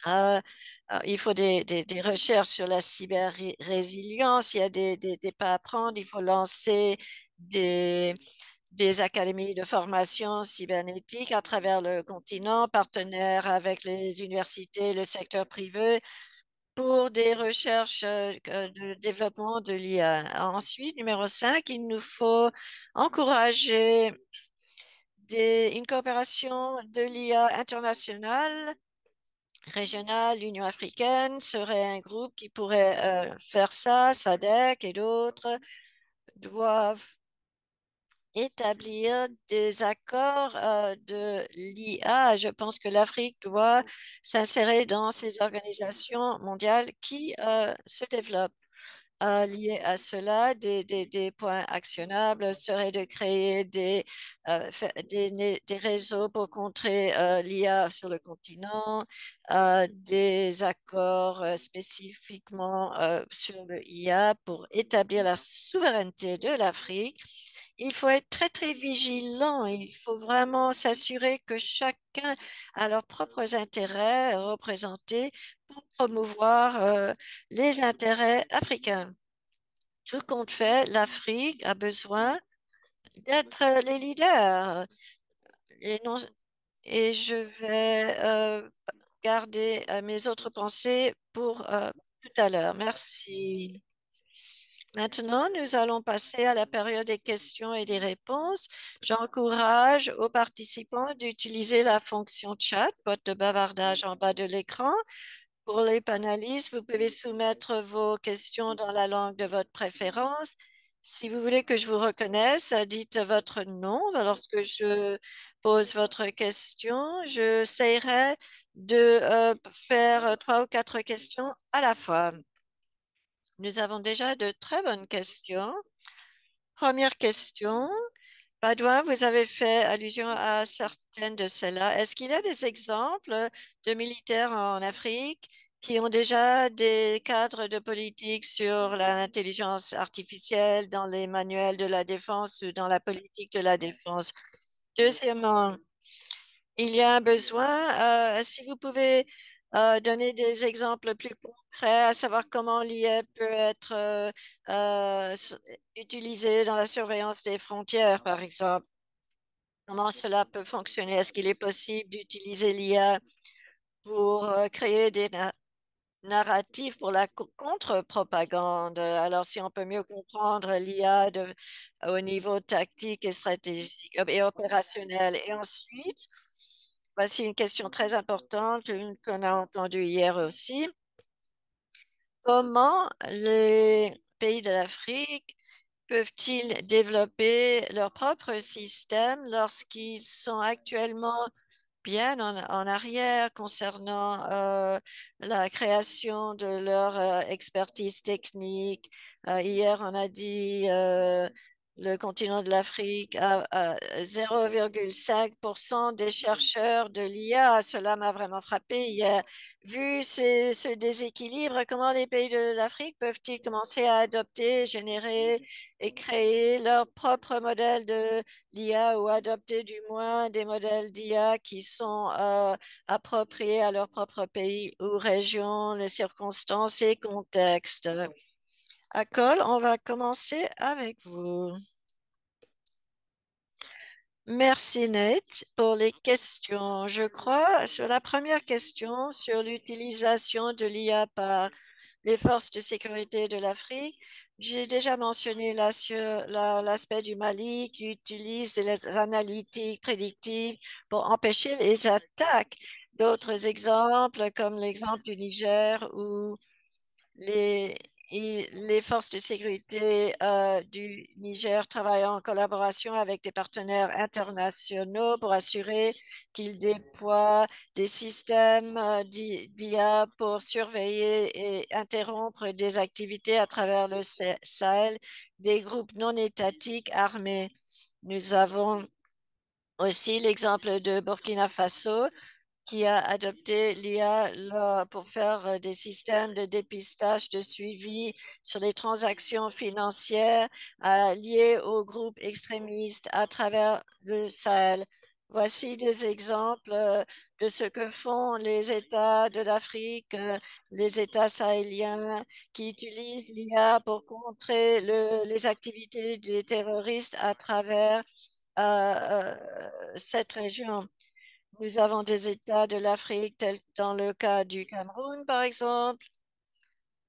euh, il faut des recherches sur la cyber-résilience, il y a des pas à prendre, il faut lancer des, des académies de formation cybernétique à travers le continent, partenaires avec les universités, le secteur privé pour des recherches de développement de l'IA. Ensuite, numéro 5, il nous faut encourager une coopération de l'IA internationale régionale, l'Union africaine serait un groupe qui pourrait faire ça, SADC et d'autres doivent établir des accords de l'IA. Je pense que l'Afrique doit s'insérer dans ces organisations mondiales qui se développent. Liés à cela, des points actionnables seraient de créer des réseaux pour contrer l'IA sur le continent, des accords spécifiquement sur le IA pour établir la souveraineté de l'Afrique. Il faut être très, très vigilant. Il faut vraiment s'assurer que chacun a leurs propres intérêts représentés pour promouvoir les intérêts africains. Tout compte fait, l'Afrique a besoin d'être les leaders. Et, non, et je vais garder mes autres pensées pour tout à l'heure. Merci. Maintenant, nous allons passer à la période des questions et des réponses. J'encourage aux participants d'utiliser la fonction chat, boîte de bavardage en bas de l'écran. Pour les panélistes, vous pouvez soumettre vos questions dans la langue de votre préférence. Si vous voulez que je vous reconnaisse, dites votre nom lorsque je pose votre question. J'essaierai de faire 3 ou 4 questions à la fois. Nous avons déjà de très bonnes questions. Première question. Baudouin, vous avez fait allusion à certaines de celles-là. Est-ce qu'il y a des exemples de militaires en Afrique qui ont déjà des cadres de politique sur l'intelligence artificielle dans les manuels de la défense ou dans la politique de la défense? Deuxièmement, il y a un besoin, si vous pouvez donner des exemples plus concrets, à savoir comment l'IA peut être utilisée dans la surveillance des frontières, par exemple. Comment cela peut fonctionner? Est-ce qu'il est possible d'utiliser l'IA pour créer des narratifs pour la contre-propagande? Alors, si on peut mieux comprendre l'IA au niveau tactique et stratégique et opérationnel. Et ensuite, voici une question très importante, une qu'on a entendue hier aussi. Comment les pays de l'Afrique peuvent-ils développer leur propre système lorsqu'ils sont actuellement bien en arrière concernant la création de leur expertise technique? Hier, on a dit le continent de l'Afrique a 0,5% des chercheurs de l'IA. Cela m'a vraiment frappé hier. Vu ce déséquilibre, comment les pays de l'Afrique peuvent-ils commencer à adopter, générer et créer leur propre modèle de l'IA ou adopter du moins des modèles d'IA qui sont appropriés à leur propre pays ou région, les circonstances et contextes? Cole, on va commencer avec vous. Merci Nate pour les questions. Je crois sur la première question sur l'utilisation de l'IA par les forces de sécurité de l'Afrique, j'ai déjà mentionné l'aspect du Mali qui utilise les analytiques prédictives pour empêcher les attaques. D'autres exemples, comme l'exemple du Niger où les, les forces de sécurité du Niger travaillent en collaboration avec des partenaires internationaux pour assurer qu'ils déploient des systèmes d'IA pour surveiller et interrompre des activités à travers le Sahel des groupes non étatiques armés. Nous avons aussi l'exemple de Burkina Faso qui a adopté l'IA pour faire des systèmes de dépistage, de suivi sur les transactions financières liées aux groupes extrémistes à travers le Sahel. Voici des exemples de ce que font les États de l'Afrique, les États sahéliens qui utilisent l'IA pour contrer les activités des terroristes à travers cette région. Nous avons des États de l'Afrique, tels dans le cas du Cameroun, par exemple,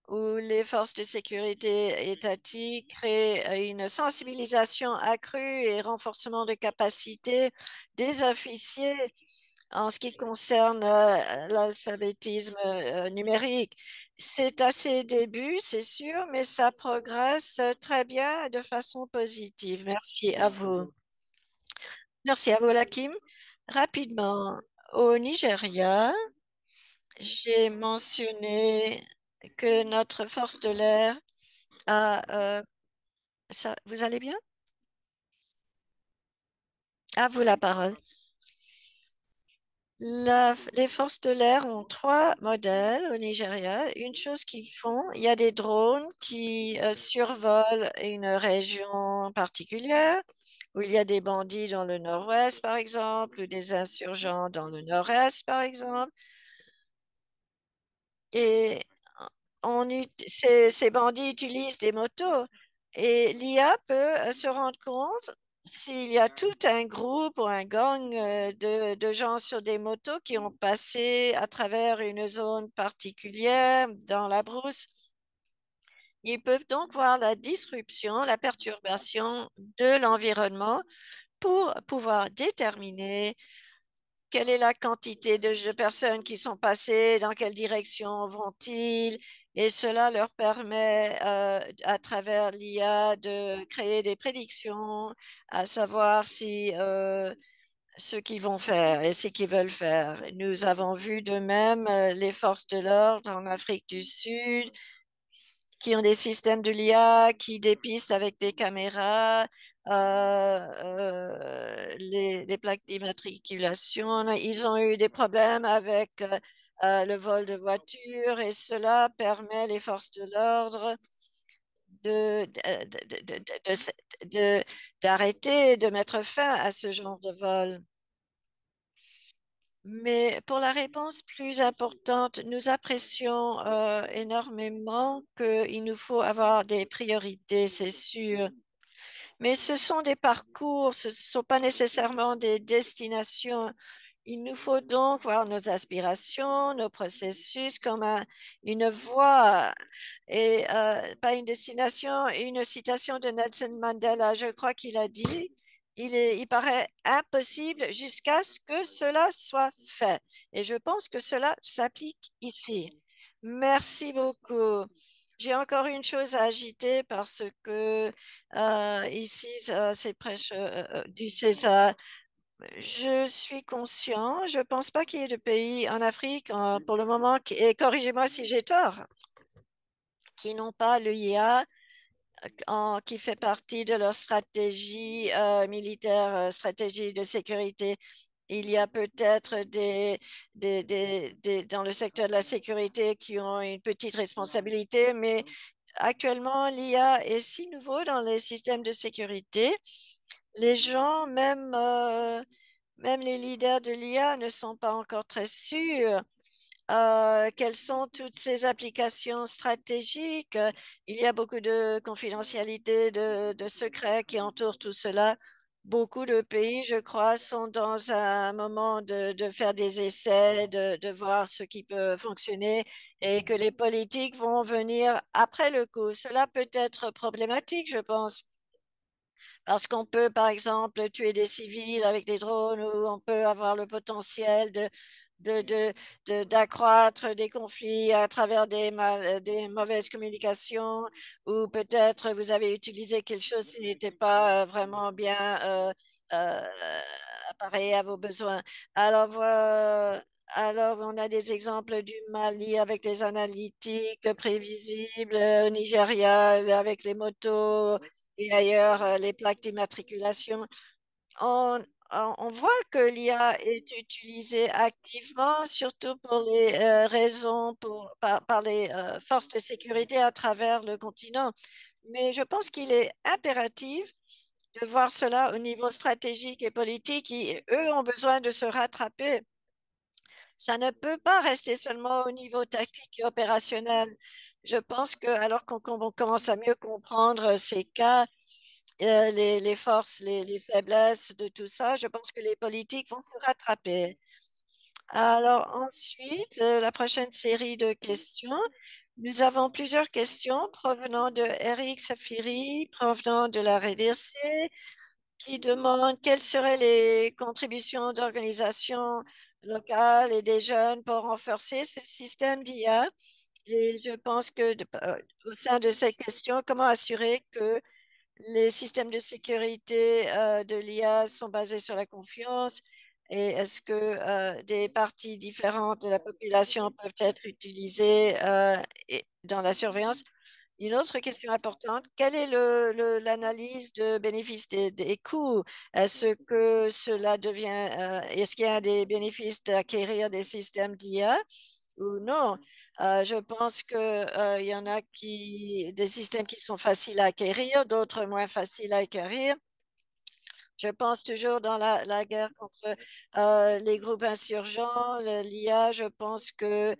où les forces de sécurité étatiques créent une sensibilisation accrue et renforcement de capacité des officiers en ce qui concerne l'alphabétisme numérique. C'est à ses débuts, c'est sûr, mais ça progresse très bien de façon positive. Merci à vous. Merci à vous, Lakim. Rapidement, au Nigeria, j'ai mentionné que notre force de l'air a... vous allez bien? À vous la parole. Les forces de l'air ont trois modèles au Nigeria. Une chose qu'ils font, il y a des drones qui survolent une région particulière, où il y a des bandits dans le nord-ouest, par exemple, ou des insurgents dans le nord-est, par exemple. Et ces bandits utilisent des motos et l'IA peut se rendre compte s'il y a tout un groupe ou un gang de gens sur des motos qui ont passé à travers une zone particulière dans la brousse. Ils peuvent donc voir la disruption, la perturbation de l'environnement pour pouvoir déterminer quelle est la quantité de personnes qui sont passées, dans quelle direction vont-ils, et cela leur permet, à travers l'IA, de créer des prédictions, à savoir si ce qu'ils vont faire et ce qu'ils veulent faire. Nous avons vu de même les forces de l'ordre en Afrique du Sud qui ont des systèmes de l'IA qui dépistent avec des caméras les plaques d'immatriculation. Ils ont eu des problèmes avec le vol de voitures et cela permet les forces de l'ordre de, de, de, de, de- d'arrêter, de mettre fin à ce genre de vol. Mais pour la réponse plus importante, nous apprécions énormément qu'il nous faut avoir des priorités, c'est sûr. Mais ce sont des parcours, ce ne sont pas nécessairement des destinations. Il nous faut donc voir nos aspirations, nos processus comme une voie et pas une destination. Une citation de Nelson Mandela, je crois qu'il a dit, il paraît impossible jusqu'à ce que cela soit fait. Et je pense que cela s'applique ici. Merci beaucoup. J'ai encore une chose à agiter parce que ici, c'est prêche du César. Je suis conscient, je ne pense pas qu'il y ait de pays en Afrique pour le moment, et corrigez-moi si j'ai tort, qui n'ont pas l'IA qui fait partie de leur stratégie militaire, stratégie de sécurité. Il y a peut-être dans le secteur de la sécurité qui ont une petite responsabilité, mais actuellement, l'IA est si nouveau dans les systèmes de sécurité. Les gens, même les leaders de l'IA ne sont pas encore très sûrs quelles sont toutes ces applications stratégiques. Il y a beaucoup de confidentialité, de secrets qui entourent tout cela. beaucoup de pays, je crois, sont dans un moment de faire des essais, de voir ce qui peut fonctionner et que les politiques vont venir après le coup. Cela peut être problématique, je pense. Parce qu'on peut, par exemple, tuer des civils avec des drones ou on peut avoir le potentiel de, de, d'accroître des conflits à travers des mauvaises communications ou peut-être vous avez utilisé quelque chose qui n'était pas vraiment bien euh, appareil à vos besoins. Alors, alors, on a des exemples du Mali avec les analytiques prévisibles, au Nigeria avec les motos et ailleurs, les plaques d'immatriculation. On, on voit que l'IA est utilisée activement, surtout pour les raisons, par les forces de sécurité à travers le continent. Mais je pense qu'il est impératif de voir cela au niveau stratégique et politique, qui, eux, ont besoin de se rattraper. Ça ne peut pas rester seulement au niveau tactique et opérationnel. Je pense que alors qu'on commence à mieux comprendre ces cas, les forces, les faiblesses de tout ça, je pense que les politiques vont se rattraper. Alors ensuite, la prochaine série de questions. Nous avons plusieurs questions provenant de Eric Safiri, provenant de la RDC, qui demande quelles seraient les contributions d'organisations locales et des jeunes pour renforcer ce système d'IA. Et je pense que au sein de cette question, comment assurer que les systèmes de sécurité de l'IA sont basés sur la confiance et est-ce que des parties différentes de la population peuvent être utilisées dans la surveillance? Une autre question importante, quelle est l'analyse de bénéfices des coûts? Est-ce que cela devient, est-ce qu'il y a des bénéfices d'acquérir des systèmes d'IA ou non? Je pense que, il y en a des systèmes qui sont faciles à acquérir, d'autres moins faciles à acquérir. Je pense toujours dans la guerre contre les groupes insurgents, l'IA, je pense que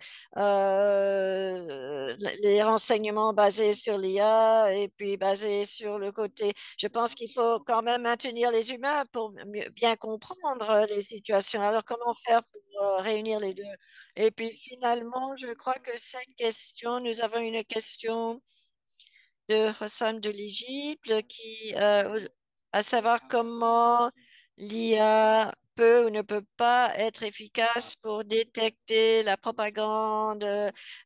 les renseignements basés sur l'IA et puis basés sur le côté, je pense qu'il faut quand même maintenir les humains pour bien comprendre les situations. Alors, comment faire pour réunir les deux? Et puis finalement, je crois que cette question, nous avons une question de Hossam de l'Égypte à savoir comment l'IA peut ou ne peut pas être efficace pour détecter la propagande,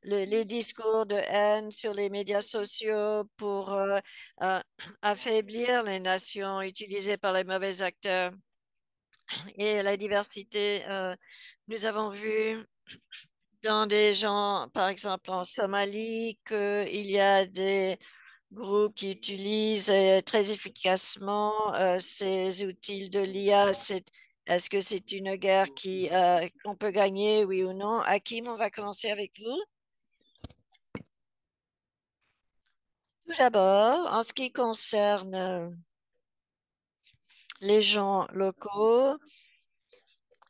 les discours de haine sur les médias sociaux pour euh, affaiblir les nations utilisées par les mauvais acteurs et la diversité. Nous avons vu dans des gens, par exemple en Somalie, qu'il y a des groupes qui utilisent très efficacement ces outils de l'IA. Est-ce que c'est une guerre qu'on peut gagner, oui ou non? Hakim, on va commencer avec vous. Tout d'abord, en ce qui concerne les gens locaux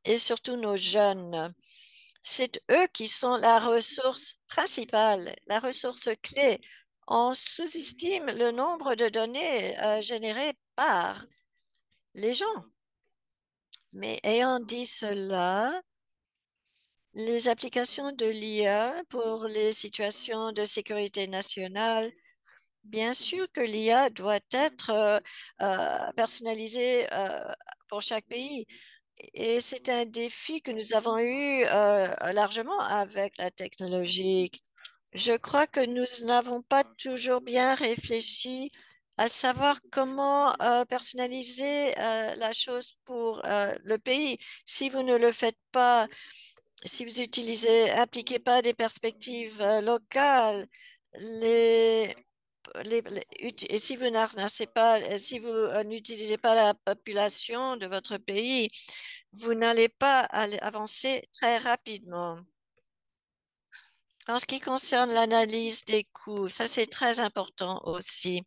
et surtout nos jeunes, c'est eux qui sont la ressource principale, la ressource clé. On sous-estime le nombre de données générées par les gens. Mais ayant dit cela, les applications de l'IA pour les situations de sécurité nationale, bien sûr que l'IA doit être personnalisée pour chaque pays. Et c'est un défi que nous avons eu largement avec la technologie. Je crois que nous n'avons pas toujours bien réfléchi à savoir comment personnaliser la chose pour le pays. Si vous ne le faites pas, si vous utilisez, impliquez pas des perspectives locales, les, et si vous n'harnacez pas, si vous n'utilisez pas la population de votre pays, vous n'allez pas avancer très rapidement. En ce qui concerne l'analyse des coûts, ça c'est très important aussi.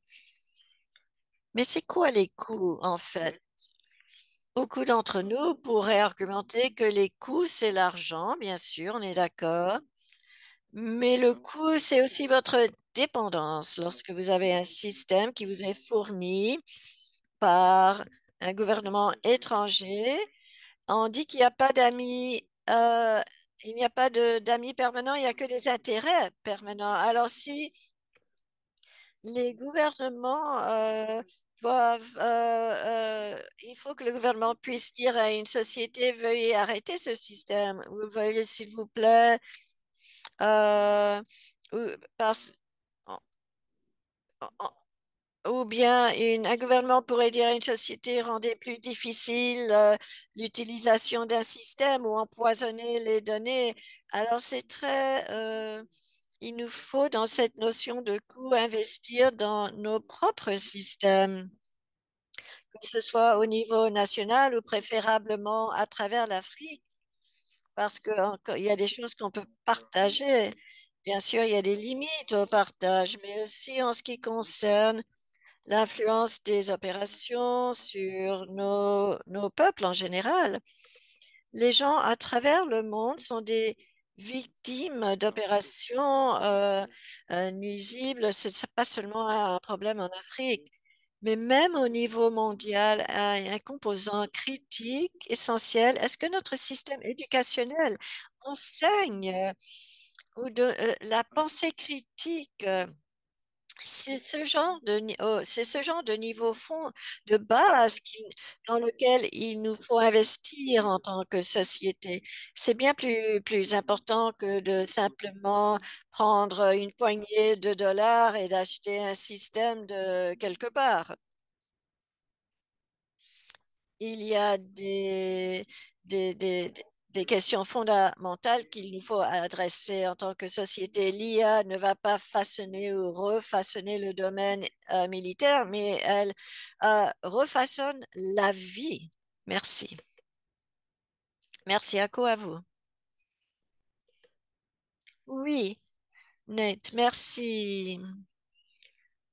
Mais c'est quoi les coûts en fait? Beaucoup d'entre nous pourraient argumenter que les coûts, c'est l'argent, bien sûr, on est d'accord. Mais le coût, c'est aussi votre dépendance lorsque vous avez un système qui vous est fourni par un gouvernement étranger. On dit qu'il n'y a pas d'amis, il n'y a pas d'amis permanents, il n'y a que des intérêts permanents. Alors, si les gouvernements il faut que le gouvernement puisse dire à une société, veuillez arrêter ce système, ou veuillez, s'il vous plaît, euh, ou, parce- ou bien un gouvernement pourrait dire à une société, rendez plus difficile l'utilisation d'un système ou empoisonner les données. Alors, il nous faut dans cette notion de coût investir dans nos propres systèmes, que ce soit au niveau national ou préférablement à travers l'Afrique, parce qu'il y a des choses qu'on peut partager. Bien sûr, il y a des limites au partage, mais aussi en ce qui concerne l'influence des opérations sur nos peuples en général. Les gens à travers le monde sont des victimes d'opérations nuisibles. Ce n'est pas seulement un problème en Afrique, mais même au niveau mondial, un composant critique, essentiel. Est-ce que notre système éducationnel enseigne la pensée critique? C'est ce genre de niveau fond, de base dans lequel il nous faut investir en tant que société. C'est bien plus important que de simplement prendre une poignée de dollars et d'acheter un système de quelque part. Il y a des, des- des questions fondamentales qu'il nous faut adresser en tant que société. L'IA ne va pas façonner ou refaçonner le domaine militaire, mais elle refaçonne la vie. Merci. Merci à quoi à vous. Oui, Nate, merci.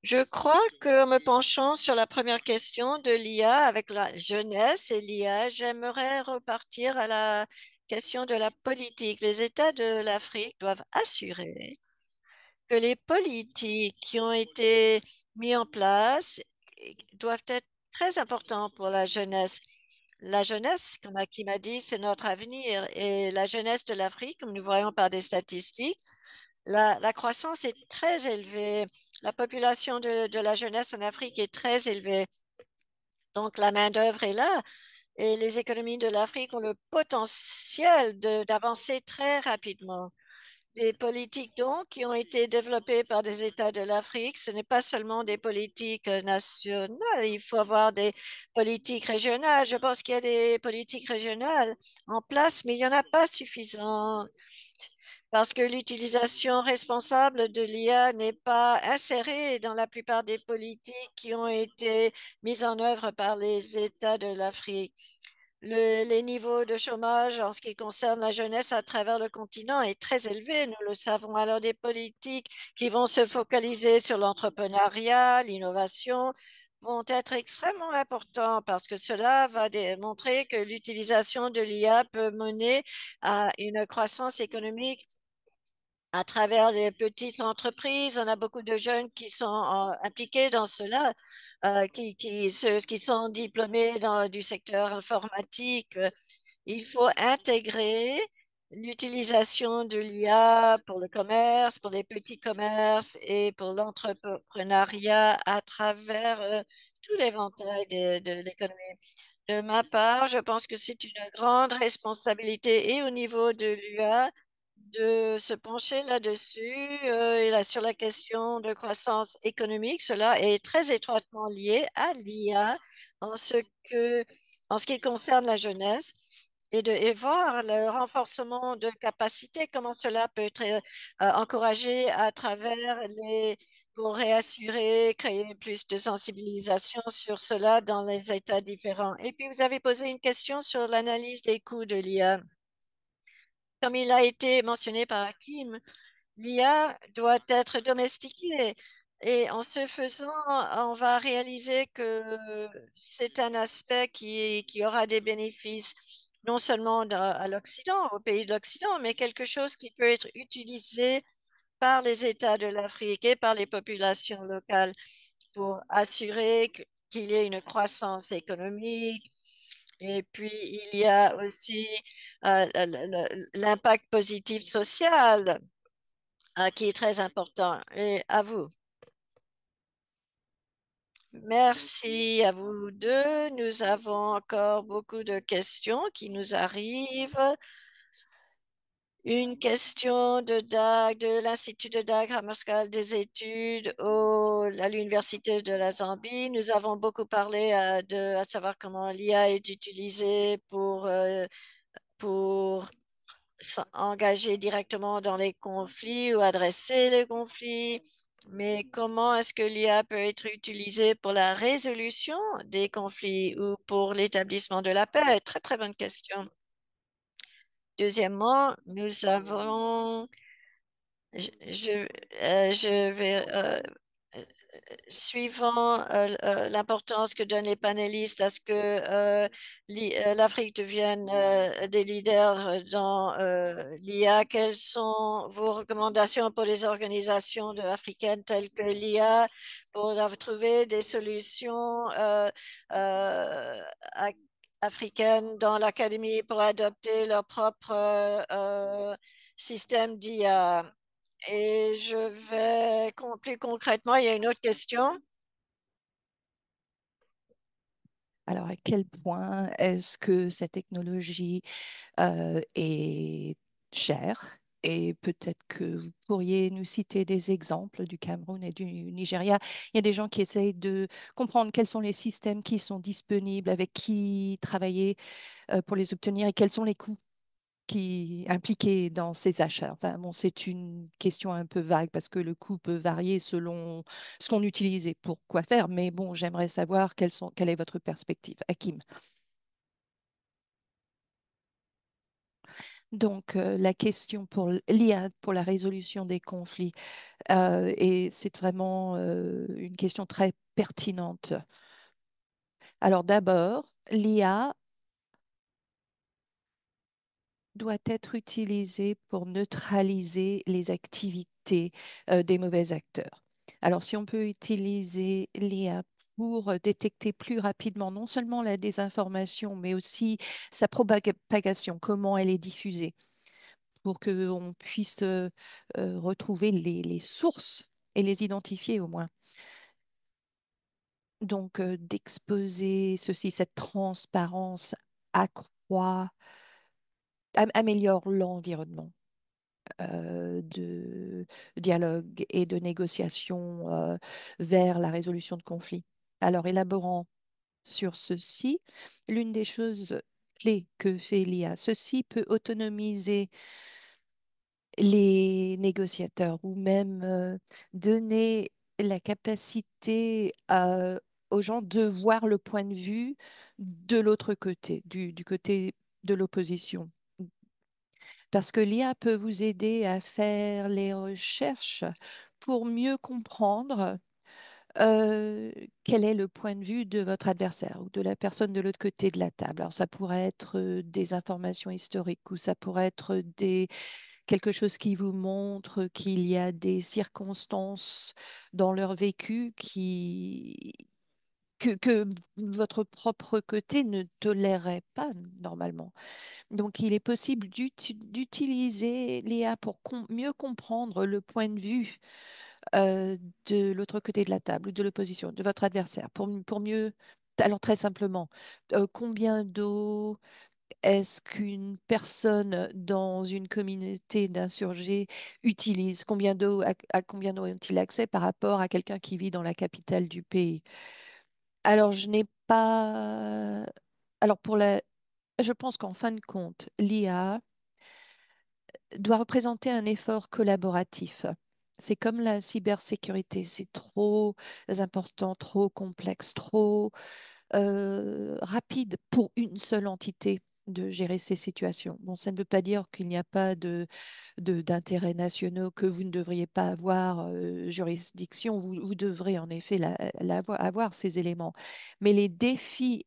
Je crois que me penchant sur la première question de l'IA avec la jeunesse et l'IA, j'aimerais repartir à la question de la politique. Les États de l'Afrique doivent assurer que les politiques qui ont été mis en place doivent être très importants pour la jeunesse. La jeunesse, comme Hakim a dit, c'est notre avenir et la jeunesse de l'Afrique, comme nous voyons par des statistiques, la croissance est très élevée. La population de la jeunesse en Afrique est très élevée. Donc, la main-d'œuvre est là et les économies de l'Afrique ont le potentiel d'avancer très rapidement. Des politiques, donc, qui ont été développées par des États de l'Afrique, ce n'est pas seulement des politiques nationales, il faut avoir des politiques régionales. Je pense qu'il y a des politiques régionales en place, mais il n'y en a pas suffisamment parce que l'utilisation responsable de l'IA n'est pas insérée dans la plupart des politiques qui ont été mises en œuvre par les États de l'Afrique. Les niveaux de chômage en ce qui concerne la jeunesse à travers le continent est très élevé, nous le savons. Alors des politiques qui vont se focaliser sur l'entrepreneuriat, l'innovation, vont être extrêmement importants parce que cela va démontrer que l'utilisation de l'IA peut mener à une croissance économique à travers les petites entreprises. On a beaucoup de jeunes qui sont impliqués dans cela, ceux qui sont diplômés du secteur informatique. Il faut intégrer l'utilisation de l'IA pour le commerce, pour les petits commerces et pour l'entrepreneuriat à travers tout l'éventail de l'économie. De ma part, je pense que c'est une grande responsabilité et au niveau de l'UA de se pencher là-dessus et là, sur la question de croissance économique. Cela est très étroitement lié à l'IA en ce en ce qui concerne la jeunesse et voir le renforcement de capacités, comment cela peut être encouragé à travers pour réassurer, créer plus de sensibilisation sur cela dans les États différents. Et puis, vous avez posé une question sur l'analyse des coûts de l'IA. Comme il a été mentionné par Hakim, l'IA doit être domestiquée. Et en ce faisant, on va réaliser que c'est un aspect qui aura des bénéfices, non seulement à l'Occident, au pays de l'Occident, mais quelque chose qui peut être utilisé par les États de l'Afrique et par les populations locales pour assurer qu'il y ait une croissance économique. Et puis, il y a aussi l'impact positif social qui est très important. Et à vous. Merci à vous deux. Nous avons encore beaucoup de questions qui nous arrivent. Une question de Dag, de l'Institut de Dag Hammarskjöld des études à l'Université de la Zambie. Nous avons beaucoup parlé à savoir comment l'IA est utilisée pour s'engager directement dans les conflits ou adresser les conflits. Mais comment est-ce que l'IA peut être utilisée pour la résolution des conflits ou pour l'établissement de la paix? Très, très bonne question. Deuxièmement, nous avons, je vais suivant l'importance que donnent les panélistes à ce que l'Afrique devienne des leaders dans l'IA, quelles sont vos recommandations pour les organisations africaines telles que l'IA pour trouver des solutions ac- africaines dans l'académie pour adopter leur propre système d'IA? Et je vais plus concrètement, il y a une autre question. Alors, à quel point est-ce que cette technologie est chère? Et peut-être que vous pourriez nous citer des exemples du Cameroun et du Nigeria. Il y a des gens qui essayent de comprendre quels sont les systèmes qui sont disponibles, avec qui travailler pour les obtenir et quels sont les coûts qui impliqués dans ces achats. Enfin, bon, c'est une question un peu vague parce que le coût peut varier selon ce qu'on utilise et pour quoi faire. Mais bon, j'aimerais savoir quelle est votre perspective. Hakim. Donc, la question pour l'IA, pour la résolution des conflits, et c'est vraiment une question très pertinente. Alors d'abord, l'IA doit être utilisée pour neutraliser les activités des mauvais acteurs. Alors, si on peut utiliser l'IA pour détecter plus rapidement non seulement la désinformation, mais aussi sa propagation, comment elle est diffusée, pour qu'on puisse retrouver les sources et les identifier au moins. Donc, d'exposer ceci, cette transparence accroît, améliore l'environnement de dialogue et de négociation vers la résolution de conflits. Alors, élaborant sur ceci, l'une des choses clés que fait l'IA, ceci peut autonomiser les négociateurs ou même donner la capacité aux gens de voir le point de vue de l'autre côté, du côté de l'opposition. Parce que l'IA peut vous aider à faire les recherches pour mieux comprendre euh, quel est le point de vue de votre adversaire ou de la personne de l'autre côté de la table. Alors, ça pourrait être des informations historiques ou ça pourrait être quelque chose qui vous montre qu'il y a des circonstances dans leur vécu que votre propre côté ne tolérerait pas normalement. Donc, il est possible d'utiliser l'IA pour mieux comprendre le point de vue euh, de l'autre côté de la table ou de l'opposition, de votre adversaire, pour mieux... Alors, très simplement, combien d'eau est-ce qu'une personne dans une communauté d'insurgés utilise? À combien d'eau ont-ils accès par rapport à quelqu'un qui vit dans la capitale du pays? Alors, je n'ai pas... Alors, je pense qu'en fin de compte, l'IA doit représenter un effort collaboratif. C'est comme la cybersécurité, c'est trop important, trop complexe, trop rapide pour une seule entité de gérer ces situations. Bon, ça ne veut pas dire qu'il n'y a pas d'intérêts nationaux que vous ne devriez pas avoir juridiction. Vous devrez en effet avoir ces éléments. Mais les défis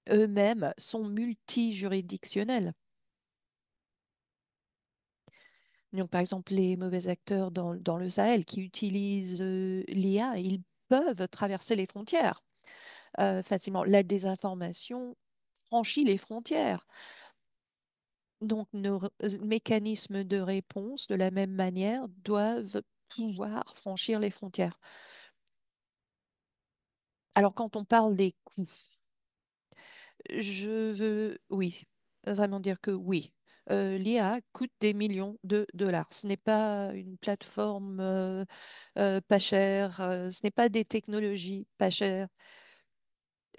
eux-mêmes sont multijuridictionnels. Donc, par exemple, les mauvais acteurs dans le Sahel qui utilisent l'IA, ils peuvent traverser les frontières. facilement. La désinformation franchit les frontières. Donc, mécanismes de réponse, de la même manière, doivent pouvoir franchir les frontières. Alors, quand on parle des coûts, je veux, oui, vraiment dire que oui. L'IA coûte des millions de dollars. Ce n'est pas une plateforme pas chère, ce n'est pas des technologies pas chères.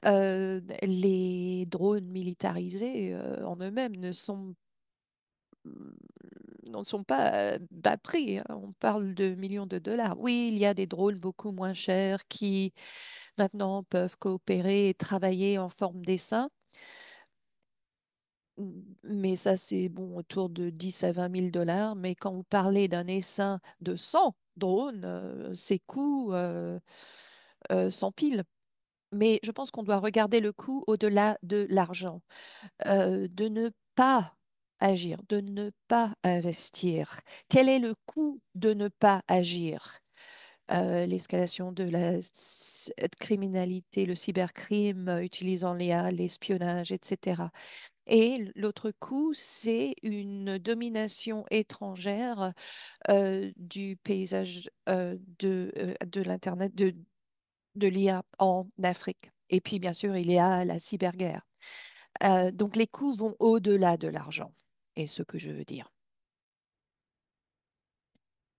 Les drones militarisés en eux-mêmes ne sont pas bas prix, hein. On parle de millions de dollars. Oui, il y a des drones beaucoup moins chers qui maintenant peuvent coopérer et travailler en forme d'essaim. Mais ça, c'est bon, autour de 10 à 20 000 dollars. Mais quand vous parlez d'un essaim de 100 drones, ces coûts s'empilent. Mais je pense qu'on doit regarder le coût au-delà de l'argent, de ne pas agir, de ne pas investir. Quel est le coût de ne pas agir? L'escalation de la criminalité, le cybercrime utilisant l'IA, l'espionnage, etc. Et l'autre coût, c'est une domination étrangère du paysage de l'Internet, de l'IA en Afrique. Et puis, bien sûr, il y a la cyberguerre. Donc, les coûts vont au-delà de l'argent. Et ce que je veux dire.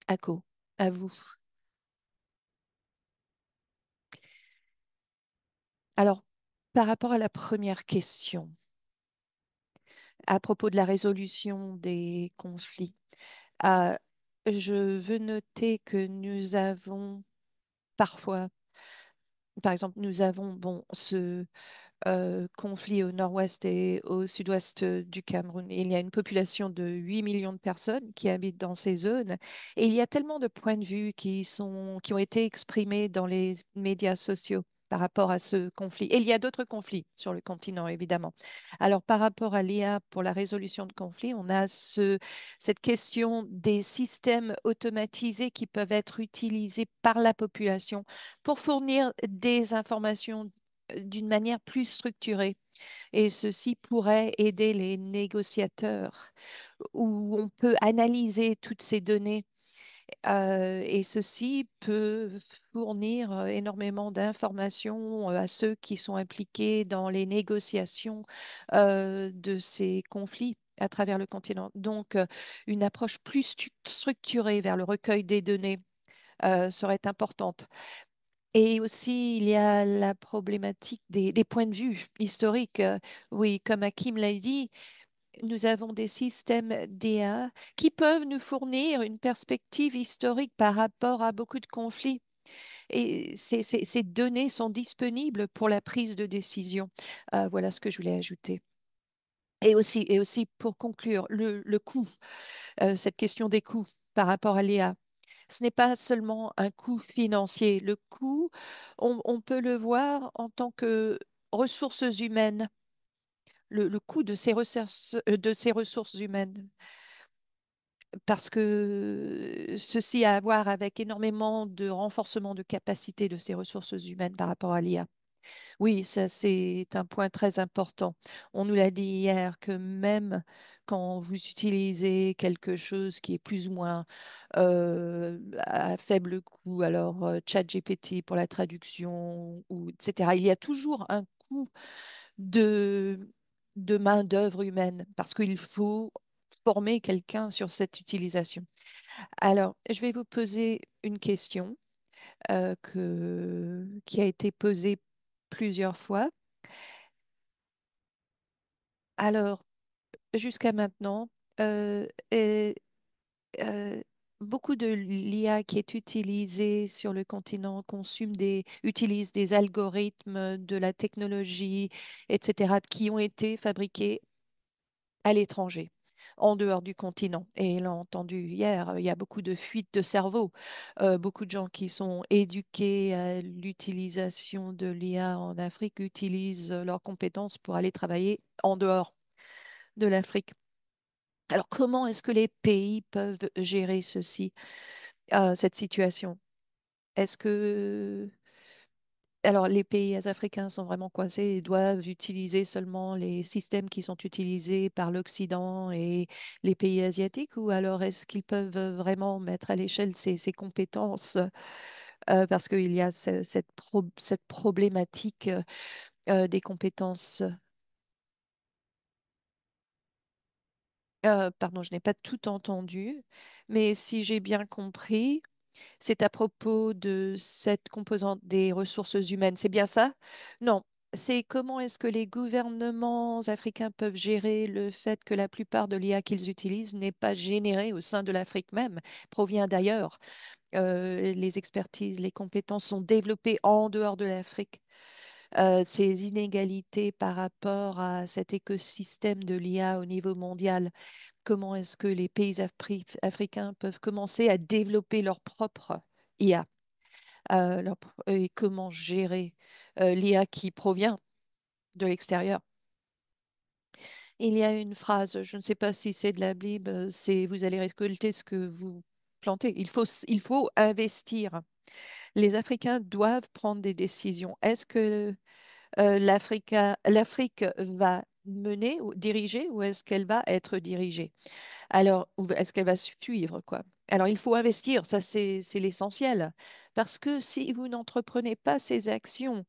Ako, à vous. Alors, par rapport à la première question, à propos de la résolution des conflits, euh, je veux noter que nous avons parfois, par exemple, nous avons bon, ce conflit au nord-ouest et au sud-ouest du Cameroun. Il y a une population de 8 millions de personnes qui habitent dans ces zones. Et il y a tellement de points de vue qui ont été exprimés dans les médias sociaux par rapport à ce conflit. Et il y a d'autres conflits sur le continent, évidemment. Alors, par rapport à l'IA pour la résolution de conflits, on a cette question des systèmes automatisés qui peuvent être utilisés par la population pour fournir des informations d'une manière plus structurée. Et ceci pourrait aider les négociateurs où on peut analyser toutes ces données et ceci peut fournir énormément d'informations à ceux qui sont impliqués dans les négociations de ces conflits à travers le continent. Donc, une approche plus structurée vers le recueil des données serait importante. Et aussi, il y a la problématique des points de vue historiques. Oui, comme Hakim l'a dit, nous avons des systèmes d'IA qui peuvent nous fournir une perspective historique par rapport à beaucoup de conflits. Et ces données sont disponibles pour la prise de décision. Voilà ce que je voulais ajouter. Et aussi pour conclure, le coût, cette question des coûts par rapport à l'IA. Ce n'est pas seulement un coût financier. Le coût, on peut le voir en tant que ressources humaines, le coût de ces ressources humaines, parce que ceci a à voir avec énormément de renforcement de capacité de ces ressources humaines par rapport à l'IA. Oui, ça c'est un point très important. On nous l'a dit hier que même quand vous utilisez quelque chose qui est plus ou moins à faible coût, alors ChatGPT pour la traduction, ou, etc., il y a toujours un coût de, de main-d'œuvre humaine parce qu'il faut former quelqu'un sur cette utilisation. Alors, je vais vous poser une question qui a été posée plusieurs fois. Alors, jusqu'à maintenant, euh, et, euh, beaucoup de l'IA qui est utilisée sur le continent utilise des algorithmes, de la technologie, etc., qui ont été fabriqués à l'étranger, en dehors du continent. Et l'a entendu hier, il y a beaucoup de fuites de cerveau, beaucoup de gens qui sont éduqués à l'utilisation de l'IA en Afrique utilisent leurs compétences pour aller travailler en dehors de l'Afrique. Alors, comment est-ce que les pays peuvent gérer cette situation? Est-ce que Alors, les pays africains sont vraiment coincés et doivent utiliser seulement les systèmes qui sont utilisés par l'Occident et les pays asiatiques, ou alors est-ce qu'ils peuvent vraiment mettre à l'échelle ces compétences parce qu'il y a cette problématique des compétences. Pardon, je n'ai pas tout entendu, mais si j'ai bien compris, c'est à propos de cette composante des ressources humaines. C'est bien ça? Non, c'est comment est-ce que les gouvernements africains peuvent gérer le fait que la plupart de l'IA qu'ils utilisent n'est pas générée au sein de l'Afrique même, provient d'ailleurs. Les expertises, les compétences sont développées en dehors de l'Afrique. Ces inégalités par rapport à cet écosystème de l'IA au niveau mondial, comment est-ce que les pays africains peuvent commencer à développer leur propre IA, et comment gérer l'IA qui provient de l'extérieur. Il y a une phrase, je ne sais pas si c'est de la Bible, c'est vous allez récolter ce que vous plantez. Il faut investir. Les Africains doivent prendre des décisions. Est-ce que l'Afrique va mener ou diriger, ou est-ce qu'elle va être dirigée? Alors, ou est-ce qu'elle va suivre, quoi? Alors, il faut investir, ça c'est l'essentiel. Parce que si vous n'entreprenez pas ces actions,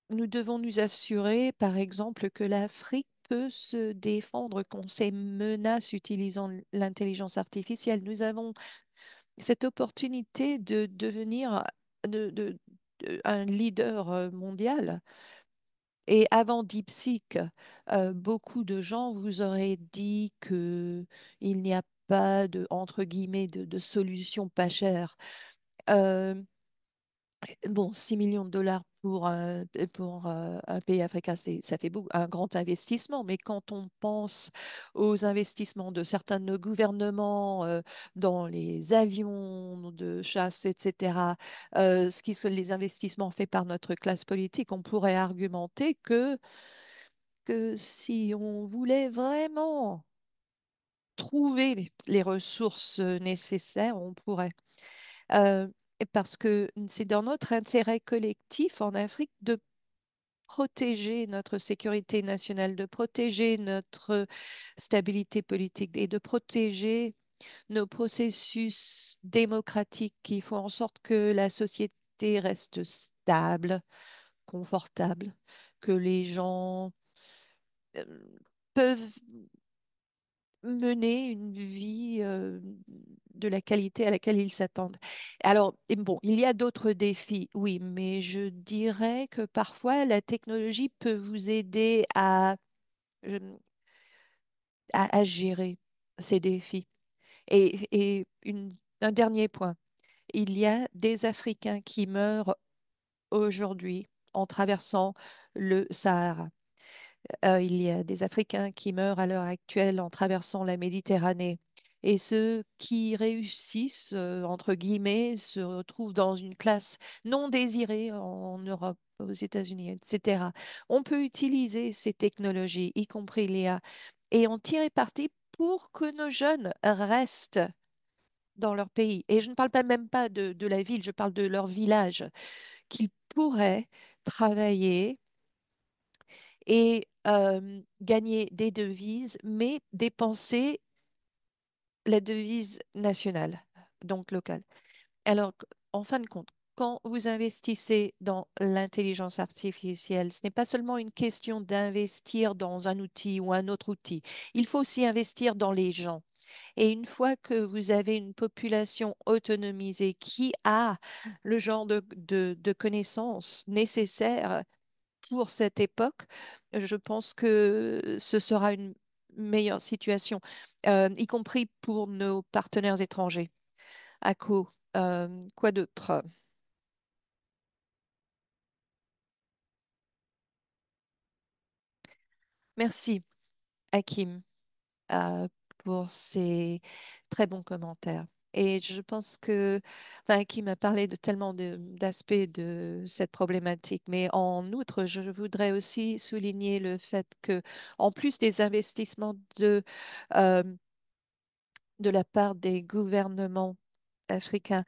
nous devons nous assurer, par exemple, que l'Afrique peut se défendre contre ces menaces utilisant l'intelligence artificielle. Nous avons cette opportunité de devenir un leader mondial. Et avant DeepSeek, beaucoup de gens vous auraient dit que il n'y a pas de, entre guillemets, de solution pas chère. Euh, bon, 6 millions de dollars pour un pays africain, ça fait beaucoup, un grand investissement. Mais quand on pense aux investissements de certains de nos gouvernements dans les avions de chasse, etc., ce qui sont les investissements faits par notre classe politique, on pourrait argumenter que si on voulait vraiment trouver les ressources nécessaires, on pourrait. Parce que c'est dans notre intérêt collectif en Afrique de protéger notre sécurité nationale, de protéger notre stabilité politique et de protéger nos processus démocratiques qui font en sorte que la société reste stable, confortable, que les gens euh, peuvent mener une vie de la qualité à laquelle ils s'attendent. Alors, et bon, il y a d'autres défis, oui, mais je dirais que parfois la technologie peut vous aider je- à gérer ces défis. Un dernier point, il y a des Africains qui meurent aujourd'hui en traversant le Sahara. Il y a des Africains qui meurent à l'heure actuelle en traversant la Méditerranée. Et ceux qui réussissent, entre guillemets, se retrouvent dans une classe non désirée en Europe, aux États-Unis, etc. On peut utiliser ces technologies, y compris l'IA, et en tirer parti pour que nos jeunes restent dans leur pays. Et je ne parle pas même pas de la ville, je parle de leur village, qu'ils pourraient travailler et gagner des devises, mais dépenser la devise nationale, donc locale. Alors, en fin de compte, quand vous investissez dans l'intelligence artificielle, ce n'est pas seulement une question d'investir dans un outil ou un autre outil. Il faut aussi investir dans les gens. Et une fois que vous avez une population autonomisée qui a le genre de connaissances nécessaires pour cette époque, je pense que ce sera une meilleure situation, y compris pour nos partenaires étrangers. ACO, quoi d'autre? Merci, Hakim, euh, pour ces très bons commentaires. Et je pense que, enfin, Hakim a parlé de tellement d'aspects de cette problématique. Mais en outre, je voudrais aussi souligner le fait que, en plus des investissements euh, de la part des gouvernements africains.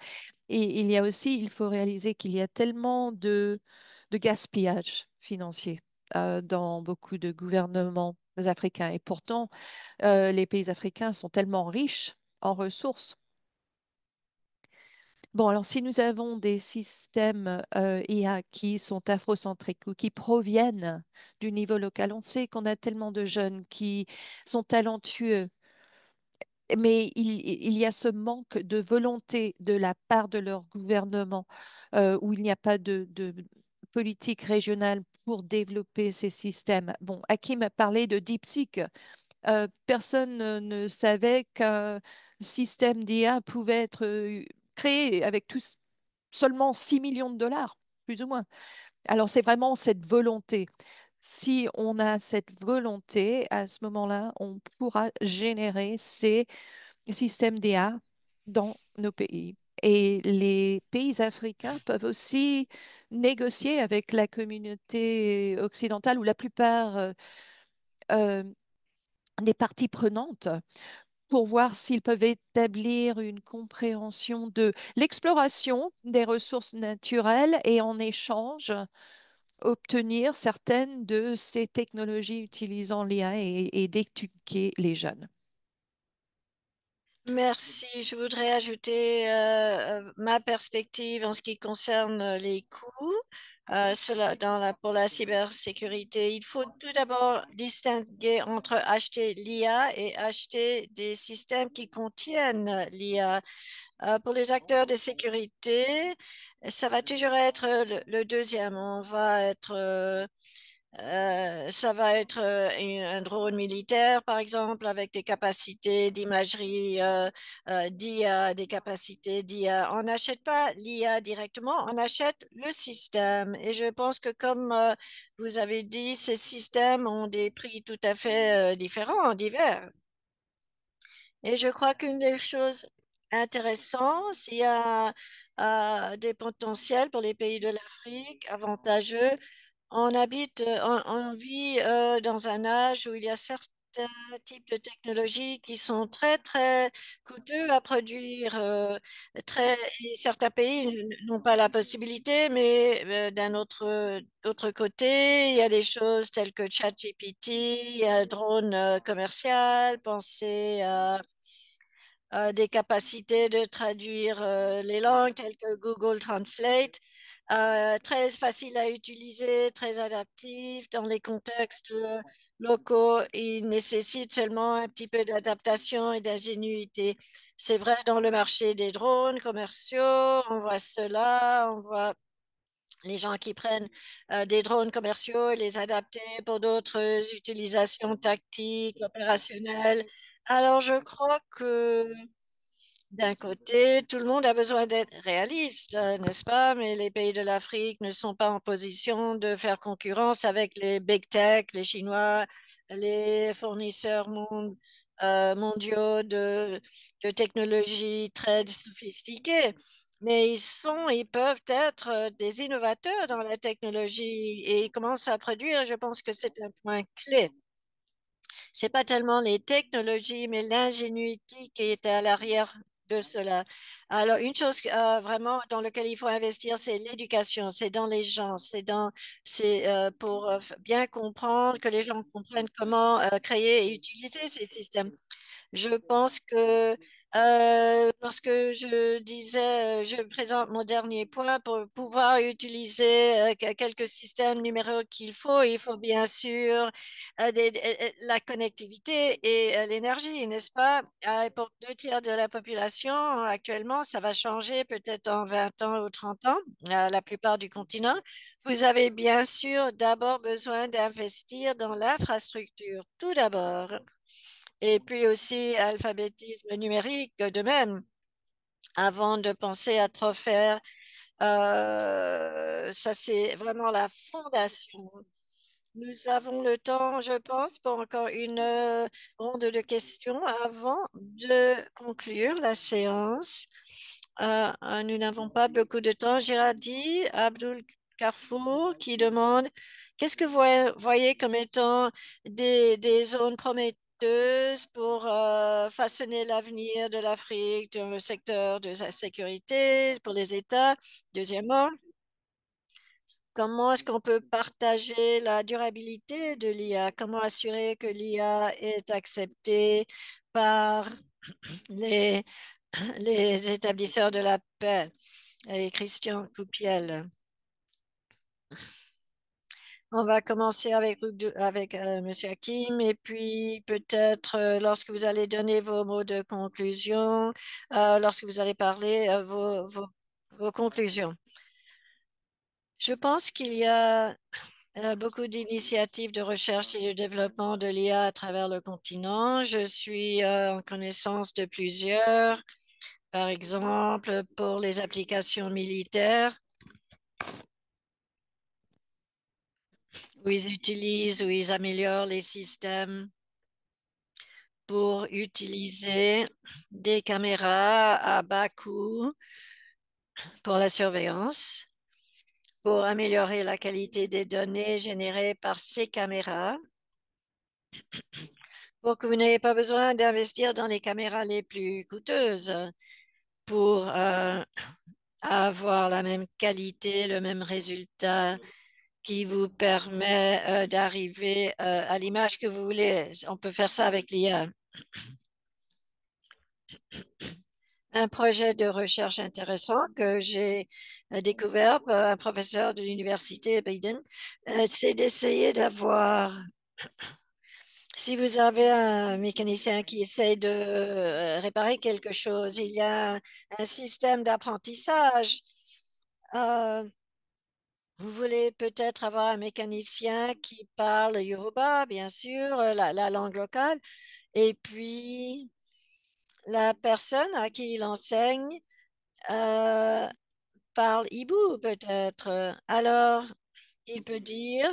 Et il y a aussi, il faut réaliser qu'il y a tellement de gaspillage financier dans beaucoup de gouvernements africains. Et pourtant, les pays africains sont tellement riches en ressources. Bon, alors si nous avons des systèmes IA qui sont afrocentriques ou qui proviennent du niveau local, on sait qu'on a tellement de jeunes qui sont talentueux, mais il y a ce manque de volonté de la part de leur gouvernement où il n'y a pas de politique régionale pour développer ces systèmes. Bon, Hakim a parlé de DeepSeek. Personne ne savait qu'un système d'IA pouvait être créé avec seulement 6 millions de dollars, plus ou moins. Alors, c'est vraiment cette volonté. Si on a cette volonté, à ce moment-là, on pourra générer ces systèmes d'IA dans nos pays. Et les pays africains peuvent aussi négocier avec la communauté occidentale ou la plupart euh, des parties prenantes pour voir s'ils peuvent établir une compréhension de l'exploration des ressources naturelles et en échange obtenir certaines de ces technologies utilisant l'IA et d'éduquer les jeunes. Merci. Je voudrais ajouter ma perspective en ce qui concerne les coûts. Pour la cybersécurité, il faut tout d'abord distinguer entre acheter l'IA et acheter des systèmes qui contiennent l'IA. Pour les acteurs de sécurité, ça va toujours être le deuxième. Ça va être un drone militaire, par exemple, avec des capacités d'imagerie d'IA, des capacités d'IA. On n'achète pas l'IA directement, on achète le système. Et je pense que comme vous avez dit, ces systèmes ont des prix tout à fait différents, divers. Et je crois qu'une des choses intéressantes, il y a des potentiels pour les pays de l'Afrique avantageux. On vit dans un âge où il y a certains types de technologies qui sont très, très coûteux à produire. Et certains pays n'ont pas la possibilité, mais autre côté, il y a des choses telles que ChatGPT, un drone commercial, penser à des capacités de traduire les langues telles que Google Translate, très facile à utiliser, très adaptif dans les contextes locaux. Il nécessite seulement un petit peu d'adaptation et d'ingénuité. C'est vrai dans le marché des drones commerciaux, on voit cela, on voit les gens qui prennent des drones commerciaux et les adapter pour d'autres utilisations tactiques, opérationnelles. Alors, je crois que d'un côté, tout le monde a besoin d'être réaliste, n'est-ce pas? Mais les pays de l'Afrique ne sont pas en position de faire concurrence avec les big tech, les Chinois, les fournisseurs mondiaux de technologies très sophistiquées. Mais ils peuvent être des innovateurs dans la technologie et ils commencent à produire. Je pense que c'est un point clé. C'est pas tellement les technologies, mais l'ingénuité qui est à l'arrière de cela. Alors, une chose vraiment dans laquelle il faut investir, c'est l'éducation, c'est dans les gens, c'est pour bien comprendre, que les gens comprennent comment créer et utiliser ces systèmes. Je pense que lorsque je disais, je présente mon dernier point pour pouvoir utiliser quelques systèmes numériques il faut bien sûr la connectivité et l'énergie, n'est-ce pas? Pour 2 tiers de la population, actuellement, ça va changer peut-être en 20 ans ou 30 ans, la plupart du continent. Vous avez bien sûr d'abord besoin d'investir dans l'infrastructure, tout d'abord. Et puis aussi alphabétisme numérique de même, avant de penser à trop faire. Ça, c'est vraiment la fondation. Nous avons le temps, je pense, pour encore une ronde de questions avant de conclure la séance. Nous n'avons pas beaucoup de temps. Géraldine Abdul Carrefour qui demande qu'est-ce que vous voyez comme étant des zones prometteuses pour façonner l'avenir de l'Afrique dans le secteur de la sécurité pour les États? Deuxièmement, comment est-ce qu'on peut partager la durabilité de l'IA? Comment assurer que l'IA est acceptée par les, les établisseurs de la paix? Et Christian Coupiel. On va commencer avec Monsieur Hakim et puis peut-être lorsque vous allez donner vos mots de conclusion, lorsque vous allez parler vos conclusions. Je pense qu'il y a beaucoup d'initiatives de recherche et de développement de l'IA à travers le continent. Je suis en connaissance de plusieurs, par exemple pour les applications militaires, où ils utilisent, où ils améliorent les systèmes pour utiliser des caméras à bas coût pour la surveillance, pour améliorer la qualité des données générées par ces caméras, pour que vous n'ayez pas besoin d'investir dans les caméras les plus coûteuses pour avoir la même qualité, le même résultat qui vous permet d'arriver à l'image que vous voulez. On peut faire ça avec l'IA. Un projet de recherche intéressant que j'ai découvert par un professeur de l'université Biden, c'est d'essayer d'avoir, si vous avez un mécanicien qui essaie de réparer quelque chose, il y a un système d'apprentissage. Euh, Vous voulez peut-être avoir un mécanicien qui parle Yoruba, bien sûr, la langue locale, et puis la personne à qui il enseigne euh, parle hibou peut-être. Alors, il peut dire,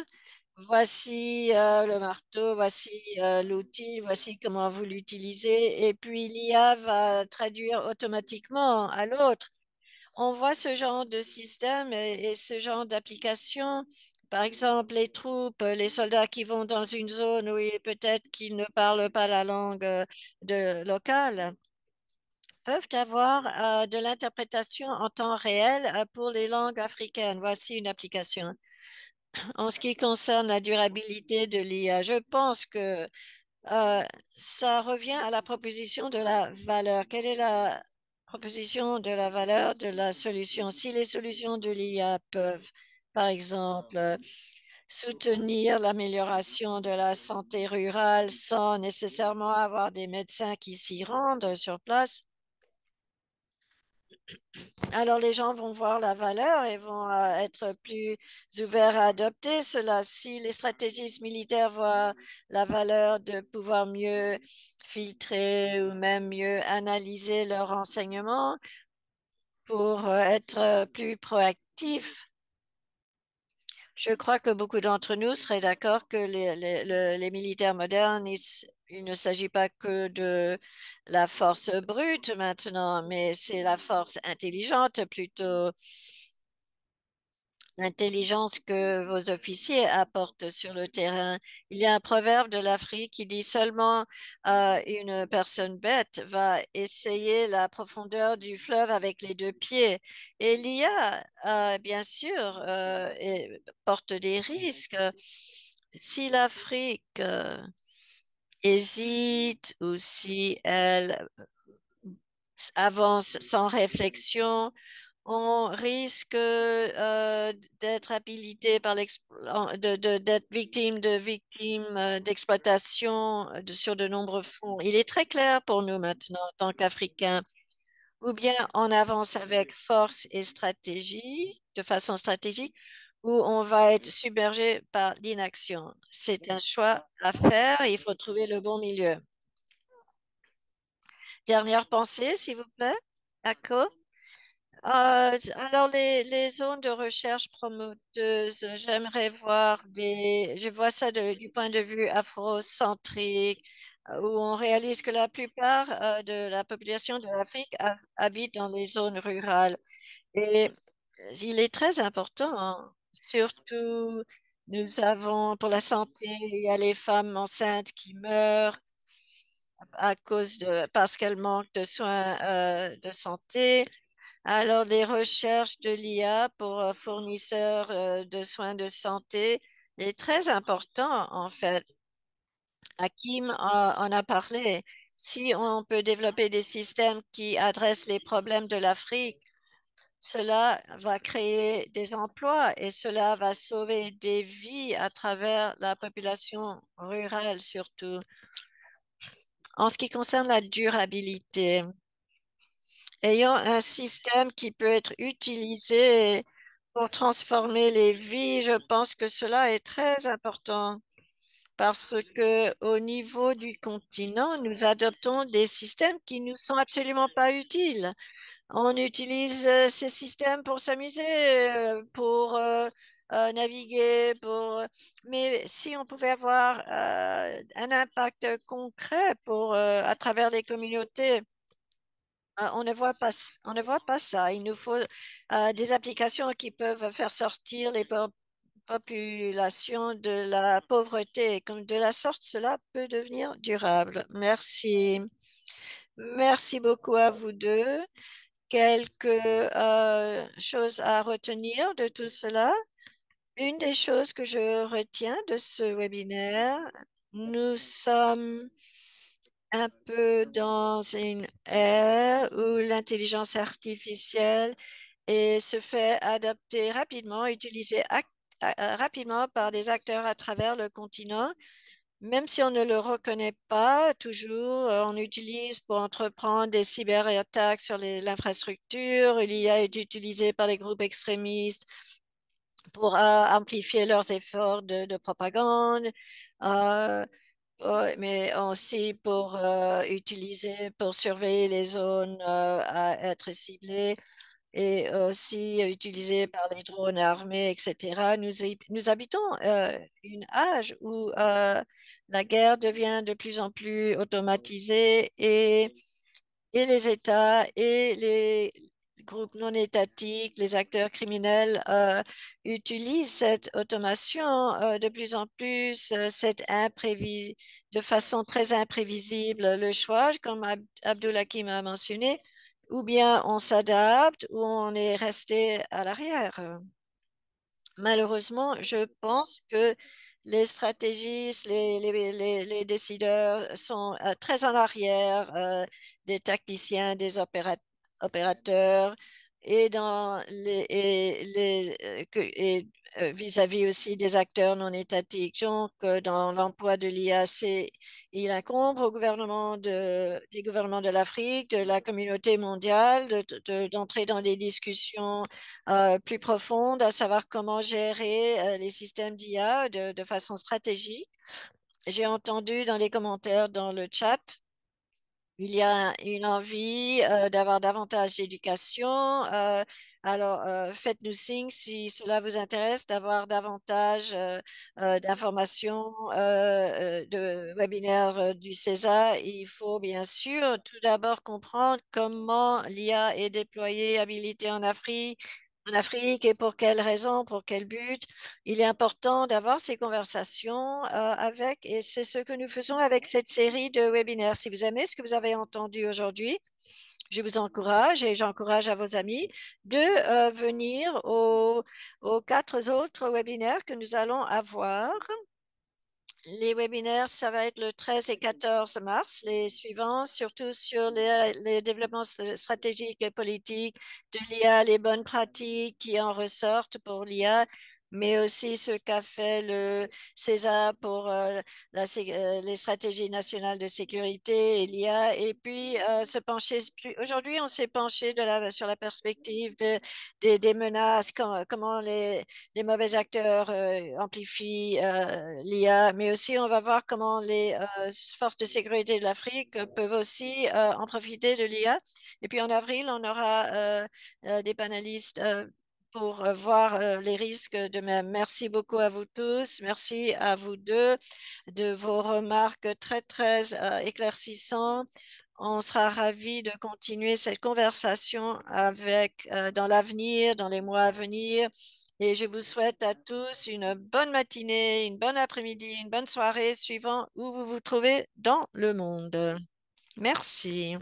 voici le marteau, voici l'outil, voici comment vous l'utilisez, et puis l'IA va traduire automatiquement à l'autre. On voit ce genre de système et ce genre d'application. Par exemple, les troupes, les soldats qui vont dans une zone où peut-être qu'ils ne parlent pas la langue locale peuvent avoir de l'interprétation en temps réel pour les langues africaines. Voici une application. En ce qui concerne la durabilité de l'IA, je pense que euh, ça revient à la proposition de la valeur. Quelle est la proposition de la valeur de la solution? Si les solutions de l'IA peuvent, par exemple, soutenir l'amélioration de la santé rurale sans nécessairement avoir des médecins qui s'y rendent sur place, alors les gens vont voir la valeur et vont être plus ouverts à adopter cela. Si les stratégistes militaires voient la valeur de pouvoir mieux filtrer ou même mieux analyser leurs renseignements pour être plus proactifs, je crois que beaucoup d'entre nous seraient d'accord que les militaires modernes, il ne s'agit pas que de la force brute maintenant, mais c'est la force intelligente plutôt, l'intelligence que vos officiers apportent sur le terrain. Il y a un proverbe de l'Afrique qui dit seulement une personne bête va essayer la profondeur du fleuve avec les deux pieds. Et l'IA, bien sûr, porte des risques. Si l'Afrique hésite ou si elle avance sans réflexion, on risque d'être habilité par d'être victime d'exploitation sur de nombreux fonds. Il est très clair pour nous maintenant, en tant qu'Africains, ou bien on avance avec force et stratégie, de façon stratégique, ou on va être submergé par l'inaction. C'est un choix à faire et il faut trouver le bon milieu. Dernière pensée, s'il vous plaît, Akko. Alors, les zones de recherche promoteuses, j'aimerais voir je vois ça du point de vue afrocentrique, où on réalise que la plupart de la population de l'Afrique habite dans les zones rurales. Et il est très important, hein. Surtout, nous avons pour la santé, il y a les femmes enceintes qui meurent. parce qu'elle manque de soins de santé. Alors, les recherches de l'IA pour fournisseurs de soins de santé est très important, en fait. Hakim en a parlé. Si on peut développer des systèmes qui adressent les problèmes de l'Afrique, cela va créer des emplois et cela va sauver des vies à travers la population rurale surtout. En ce qui concerne la durabilité, ayant un système qui peut être utilisé pour transformer les vies, je pense que cela est très important parce que au niveau du continent, nous adoptons des systèmes qui nous sont absolument pas utiles. On utilise ces systèmes pour s'amuser, pour naviguer, mais si on pouvait avoir un impact concret à travers les communautés, on ne voit pas ça. Il nous faut des applications qui peuvent faire sortir les populations de la pauvreté. Et comme de la sorte, cela peut devenir durable. Merci. Merci beaucoup à vous deux. Quelques choses à retenir de tout cela. Une des choses que je retiens de ce webinaire, nous sommes un peu dans une ère où l'intelligence artificielle se fait adopter rapidement, utilisée rapidement par des acteurs à travers le continent. Même si on ne le reconnaît pas toujours, on utilise pour entreprendre des cyberattaques sur l'infrastructure. L'IA est utilisée par les groupes extrémistes pour amplifier leurs efforts de propagande. Euh, mais aussi pour pour surveiller les zones à être ciblées et aussi utilisées par les drones armés, etc. Nous habitons une âge où la guerre devient de plus en plus automatisée et les États et les groupes non étatiques, les acteurs criminels utilisent cette automation de plus en plus, de façon très imprévisible. Le choix, comme Abdul Hakim a mentionné, ou bien on s'adapte ou on est resté à l'arrière. Malheureusement, je pense que les stratégistes, les décideurs sont très en arrière des tacticiens, des opérateurs et vis-à-vis aussi des acteurs non étatiques. Donc, dans l'emploi de l'IAC, il incombe des gouvernements de l'Afrique, de la communauté mondiale, d'entrer dans des discussions plus profonde, à savoir comment gérer les systèmes d'IA de façon stratégique. J'ai entendu dans les commentaires dans le chat, il y a une envie d'avoir davantage d'éducation. Alors, faites-nous signe si cela vous intéresse d'avoir davantage d'informations de webinaires du CESA. Il faut bien sûr tout d'abord comprendre comment l'IA est déployée, habilitée en Afrique et pour quelles raisons, pour quel but. Il est important d'avoir ces conversations et c'est ce que nous faisons avec cette série de webinaires. Si vous aimez ce que vous avez entendu aujourd'hui, je vous encourage et j'encourage à vos amis de venir aux 4 autres webinaires que nous allons avoir. Les webinaires, ça va être le 13 et 14 mars, les suivants, surtout sur les développements stratégiques et politiques de l'IA, les bonnes pratiques qui en ressortent pour l'IA, mais aussi ce qu'a fait le CESA pour les stratégies nationales de sécurité et l'IA. Et puis, aujourd'hui, on s'est penché sur la perspective des menaces, comment les mauvais acteurs amplifient l'IA, mais aussi on va voir comment les forces de sécurité de l'Afrique peuvent aussi en profiter de l'IA. Et puis en avril, on aura des panélistes pour voir les risques de même. Merci beaucoup à vous tous. Merci à vous deux de vos remarques très, très éclaircissantes. On sera ravis de continuer cette conversation dans l'avenir, dans les mois à venir. Et je vous souhaite à tous une bonne matinée, une bonne après-midi, une bonne soirée, suivant où vous vous trouvez dans le monde. Merci.